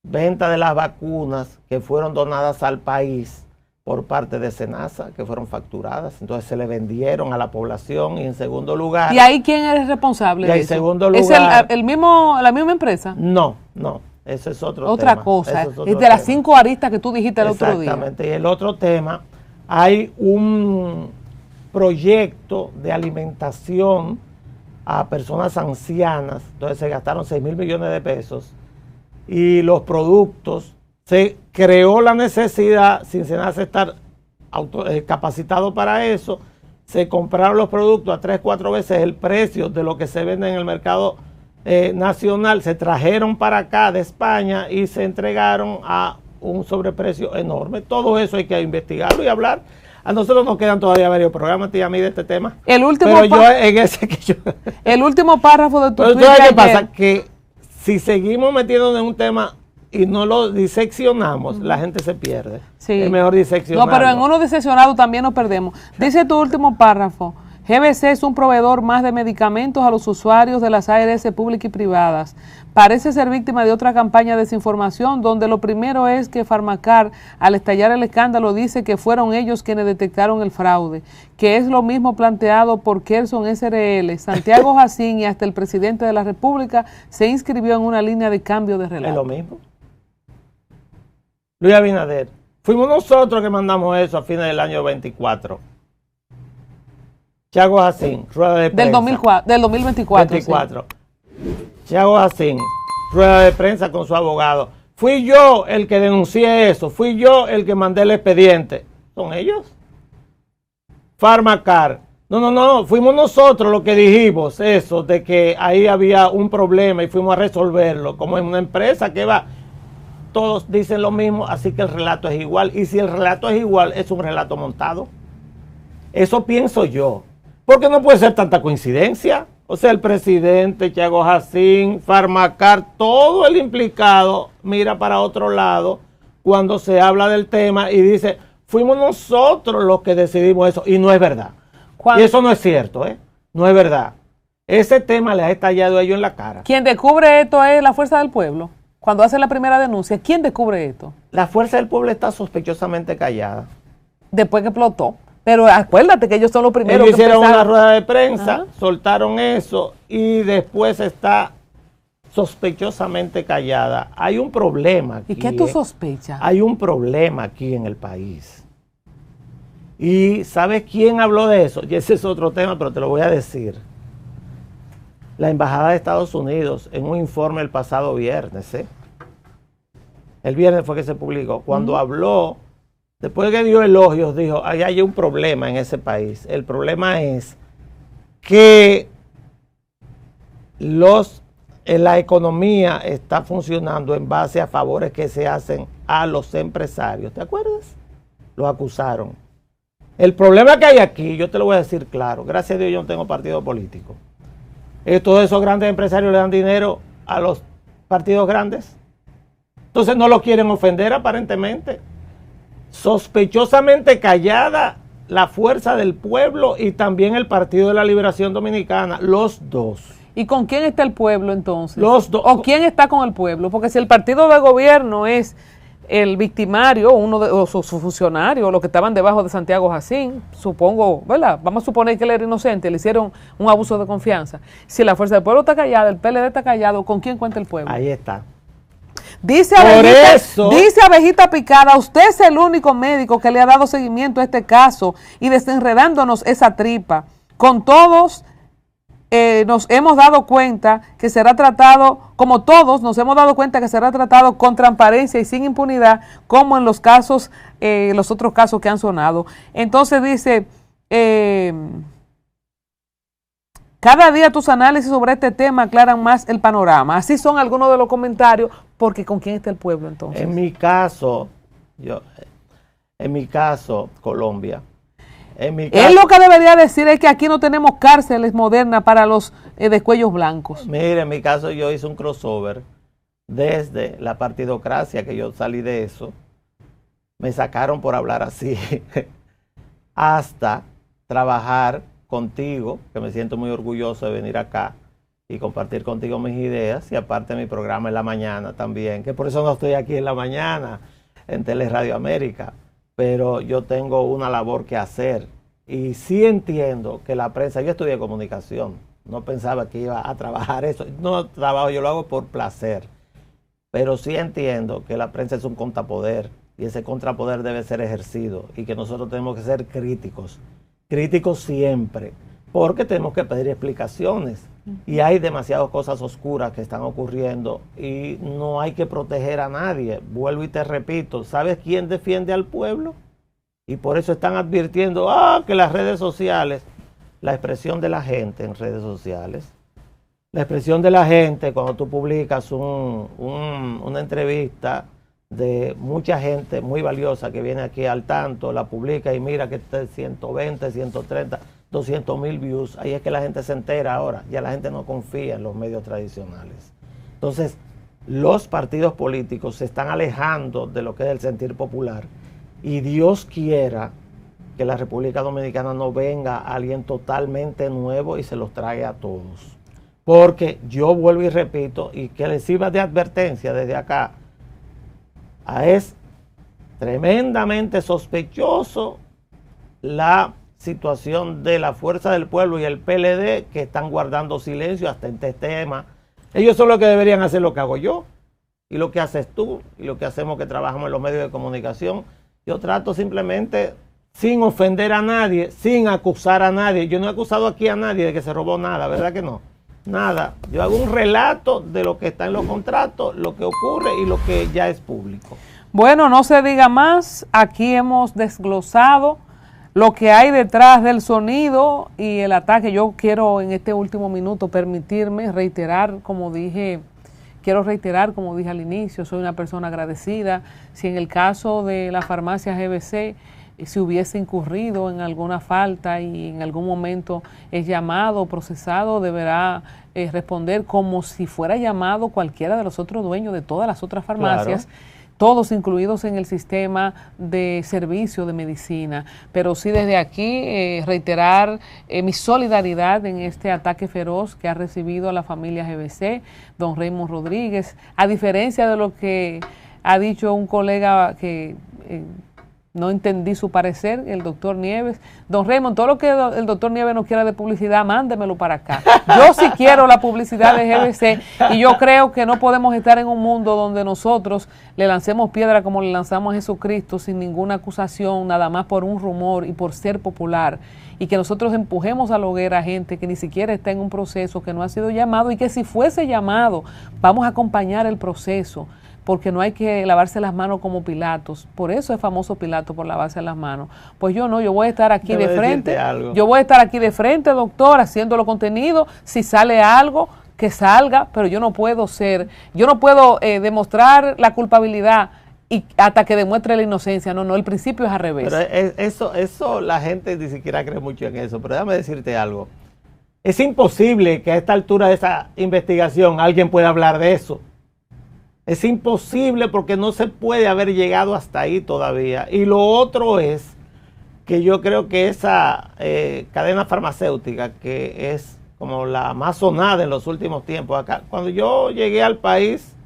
Venta de las vacunas que fueron donadas al país por parte de SENASA, que fueron facturadas. Entonces se le vendieron a la población. Y en segundo lugar... ¿Y ahí quién es responsable de eso? En segundo lugar... ¿Es la misma empresa? No. Eso es otra tema. cosa. Es otro de tema. las 5 aristas que tú dijiste el otro día. Exactamente. Y el otro tema, hay un proyecto de alimentación a personas ancianas. Entonces se gastaron 6,000 millones de pesos. Y los productos, se creó la necesidad, sin SENASA estar capacitado para eso, se compraron los productos a 3-4 veces el precio de lo que se vende en el mercado nacional, se trajeron para acá de España y se entregaron a un sobreprecio enorme. Todo eso hay que investigarlo y hablar. A nosotros nos quedan todavía varios programas, tía, a mí de este tema. El último el último párrafo de tu tweet. Pero ¿qué pasa? Que si seguimos metiéndonos en un tema y no lo diseccionamos, la gente se pierde. Sí. Es mejor diseccionarlo. No, pero en uno diseccionado también nos perdemos. Dice tu último párrafo: GBC es un proveedor más de medicamentos a los usuarios de las ARS públicas y privadas. Parece ser víctima de otra campaña de desinformación, donde lo primero es que Farmacar, al estallar el escándalo, dice que fueron ellos quienes detectaron el fraude, que es lo mismo planteado por Kelson SRL, Santiago Jacín y hasta el presidente de la República se inscribió en una línea de cambio de relato. Es lo mismo. Luis Abinader, fuimos nosotros que mandamos eso a fines del año 24. Thiago Jacín, rueda de prensa. Del 2024. 24. Sí. Thiago Jacín, rueda de prensa con su abogado. Fui yo el que denuncié eso, fui yo el que mandé el expediente. ¿Son ellos? Farmacar. No, fuimos nosotros los que dijimos eso, de que ahí había un problema y fuimos a resolverlo. Como en una empresa que va, todos dicen lo mismo, así que el relato es igual. Y si el relato es igual, es un relato montado. Eso pienso yo. Porque no puede ser tanta coincidencia. O sea, el presidente, Thiago Jacín, Farmacar, todo el implicado mira para otro lado cuando se habla del tema y dice, fuimos nosotros los que decidimos eso. Y no es verdad. Y eso no es cierto, ¿eh? No es verdad. Ese tema le ha estallado a ellos en la cara. Quien descubre esto es la Fuerza del Pueblo. Cuando hace la primera denuncia, ¿quién descubre esto? La Fuerza del Pueblo está sospechosamente callada. Después que explotó. Pero acuérdate que ellos son los primeros ellos que hicieron empezaron. una rueda de prensa, soltaron eso y después está sospechosamente callada. Hay un problema aquí. ¿Y qué tú sospechas? Hay un problema aquí en el país. ¿Y sabes quién habló de eso? Y ese es otro tema, pero te lo voy a decir. La Embajada de Estados Unidos, en un informe el pasado viernes, el viernes fue que se publicó, cuando habló, después que dio elogios, dijo, ahí hay un problema en ese país. El problema es que la economía está funcionando en base a favores que se hacen a los empresarios. ¿Te acuerdas? Los acusaron. El problema que hay aquí, yo te lo voy a decir claro, gracias a Dios yo no tengo partido político. Todos esos grandes empresarios le dan dinero a los partidos grandes. Entonces no los quieren ofender aparentemente. Sospechosamente callada la Fuerza del Pueblo y también el Partido de la Liberación Dominicana, los dos. ¿Y con quién está el pueblo entonces? Los dos. ¿O quién está con el pueblo? Porque si el partido de gobierno es el victimario, o sus funcionarios, los que estaban debajo de Santiago Jacín, supongo, ¿verdad? Vamos a suponer que él era inocente, le hicieron un abuso de confianza. Si la Fuerza del Pueblo está callada, el PLD está callado, ¿con quién cuenta el pueblo? Ahí está. Dice Por eso, Abejita Picada, usted es el único médico que le ha dado seguimiento a este caso y desenredándonos esa tripa. Con todos nos hemos dado cuenta que será tratado, como todos nos hemos dado cuenta que será tratado con transparencia y sin impunidad, como en los casos, los otros casos que han sonado. Entonces dice, cada día tus análisis sobre este tema aclaran más el panorama. Así son algunos de los comentarios, porque ¿con quién está el pueblo entonces? en mi caso, Colombia. Él lo que debería decir es que aquí no tenemos cárceles modernas para los de cuellos blancos. Mire, en mi caso yo hice un crossover desde la partidocracia, que yo salí de eso, me sacaron por hablar así, hasta trabajar contigo, que me siento muy orgulloso de venir acá y compartir contigo mis ideas, y aparte mi programa en la mañana también, que por eso no estoy aquí en la mañana en Teleradio América, pero yo tengo una labor que hacer y sí entiendo que la prensa, yo estudié comunicación, no pensaba que iba a trabajar eso, no trabajo, yo lo hago por placer, pero sí entiendo que la prensa es un contrapoder y ese contrapoder debe ser ejercido y que nosotros tenemos que ser críticos siempre, porque tenemos que pedir explicaciones y hay demasiadas cosas oscuras que están ocurriendo y no hay que proteger a nadie. Vuelvo y te repito, ¿sabes quién defiende al pueblo? Y por eso están advirtiendo que las redes sociales, la expresión de la gente en redes sociales, la expresión de la gente cuando tú publicas una entrevista de mucha gente muy valiosa que viene aquí al tanto, la publica y mira que 120, 130, 200,000 views, ahí es que la gente se entera ahora, ya la gente no confía en los medios tradicionales. Entonces, los partidos políticos se están alejando de lo que es el sentir popular y Dios quiera que la República Dominicana no venga alguien totalmente nuevo y se los trague a todos. Porque yo vuelvo y repito, y que les sirva de advertencia desde acá, es tremendamente sospechoso la situación de la Fuerza del Pueblo y el PLD, que están guardando silencio hasta este tema. Ellos son los que deberían hacer lo que hago yo y lo que haces tú y lo que hacemos que trabajamos en los medios de comunicación. Yo trato simplemente, sin ofender a nadie, sin acusar a nadie. Yo no he acusado aquí a nadie de que se robó nada, ¿verdad que no? Nada. Yo hago un relato de lo que está en los contratos, lo que ocurre y lo que ya es público. Bueno, no se diga más. Aquí hemos desglosado lo que hay detrás del sonido y el ataque. Yo quiero en este último minuto permitirme reiterar, como dije al inicio, soy una persona agradecida. Si en el caso de la farmacia GBC se hubiese incurrido en alguna falta y en algún momento es llamado, procesado, deberá responder como si fuera llamado cualquiera de los otros dueños de todas las otras farmacias. Claro. Todos incluidos en el sistema de servicio de medicina. Pero sí desde aquí reiterar mi solidaridad en este ataque feroz que ha recibido a la familia GBC, don Raymond Rodríguez, a diferencia de lo que ha dicho un colega que no entendí su parecer, el doctor Nieves. Don Raymond, todo lo que el doctor Nieves no quiera de publicidad, mándemelo para acá. Yo sí quiero la publicidad de GBC y yo creo que no podemos estar en un mundo donde nosotros le lancemos piedra como le lanzamos a Jesucristo sin ninguna acusación, nada más por un rumor y por ser popular, y que nosotros empujemos a la hoguera a gente que ni siquiera está en un proceso, que no ha sido llamado, y que si fuese llamado, vamos a acompañar el proceso, porque no hay que lavarse las manos como Pilatos. Por eso es famoso Pilato, por lavarse las manos. Pues yo no, yo voy a estar aquí de frente. Yo voy a estar aquí de frente, doctor, haciendo los contenidos. Si sale algo, que salga, pero yo no puedo demostrar la culpabilidad y hasta que demuestre la inocencia. No, el principio es al revés. Pero eso la gente ni siquiera cree mucho en eso. Pero déjame decirte algo. Es imposible que a esta altura de esa investigación alguien pueda hablar de eso. Es imposible porque no se puede haber llegado hasta ahí todavía. Y lo otro es que yo creo que esa cadena farmacéutica, que es como la más sonada en los últimos tiempos acá, cuando yo llegué al país,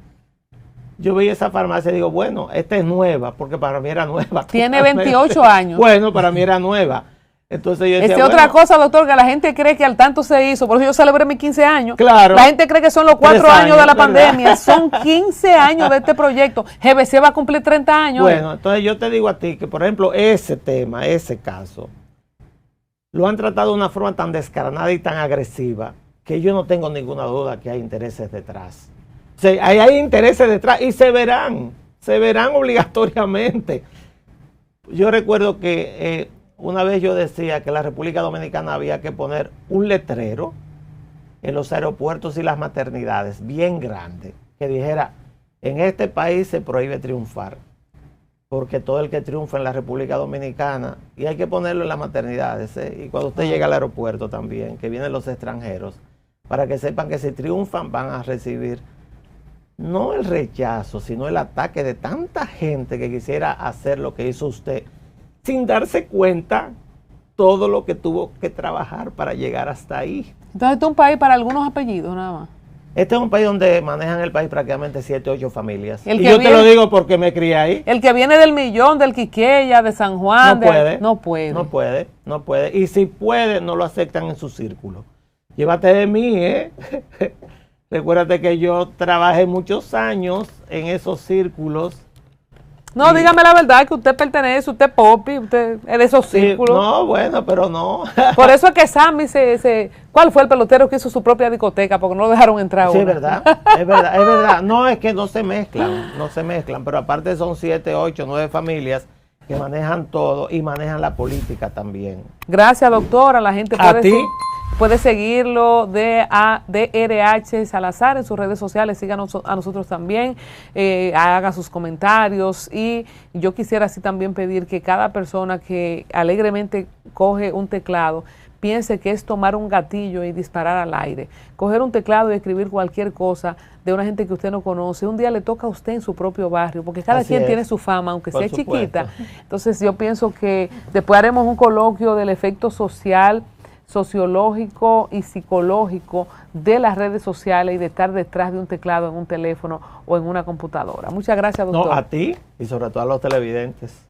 yo veía esa farmacia y digo, bueno, esta es nueva, porque para mí era nueva. Tiene 28 años. Bueno, para mí era nueva. Entonces yo decía, Esa es otra cosa, doctor, que la gente cree que al tanto se hizo. Por eso yo celebré mis 15 años. Claro. La gente cree que son los 4 3 años de la ¿verdad? pandemia. Son 15 años de este proyecto. GBC va a cumplir 30 años. Bueno, entonces yo te digo a ti que, por ejemplo, ese tema, ese caso, lo han tratado de una forma tan descarnada y tan agresiva que yo no tengo ninguna duda que hay intereses detrás. O sea, hay intereses detrás y se verán obligatoriamente. Yo recuerdo que una vez yo decía que en la República Dominicana había que poner un letrero en los aeropuertos y las maternidades, bien grande, que dijera, en este país se prohíbe triunfar, porque todo el que triunfa en la República Dominicana, y hay que ponerlo en las maternidades, y cuando usted llega al aeropuerto también, que vienen los extranjeros, para que sepan que si triunfan van a recibir no el rechazo, sino el ataque de tanta gente que quisiera hacer lo que hizo usted, sin darse cuenta todo lo que tuvo que trabajar para llegar hasta ahí. Entonces, este es un país para algunos apellidos, nada más. Este es un país donde manejan el país prácticamente 7, 8 familias. El Y que yo viene- te lo digo porque me crié ahí. El que viene del Millón, del Quiqueya, de San Juan. No puede. No puede. No puede, no puede. Y si puede, no lo aceptan en su círculo. Llévate de mí, ¿eh? Recuérdate que yo trabajé muchos años en esos círculos. No, dígame la verdad, que usted pertenece, usted es Popi, usted es de esos Sí, círculos. no, bueno, pero no. Por eso es que Sammy ¿cuál fue el pelotero que hizo su propia discoteca? Porque no lo dejaron entrar. Sí, es una. verdad, es verdad, es verdad. No, es que no se mezclan, pero aparte son 7, 8, 9 familias que manejan todo y manejan la política también. Gracias, doctora. La gente ¿A ti? puede seguirlo de DRH Salazar en sus redes sociales. Síganos a nosotros también. Haga sus comentarios. Y yo quisiera así también pedir que cada persona que alegremente coge un teclado piense que es tomar un gatillo y disparar al aire. Coger un teclado y escribir cualquier cosa de una gente que usted no conoce. Un día le toca a usted en su propio barrio, porque cada Así quien es. tiene su fama, aunque Por sea supuesto. chiquita. Entonces yo pienso que después haremos un coloquio del efecto social, sociológico y psicológico de las redes sociales y de estar detrás de un teclado en un teléfono o en una computadora. Muchas gracias, doctor. No, a ti y sobre todo a los televidentes.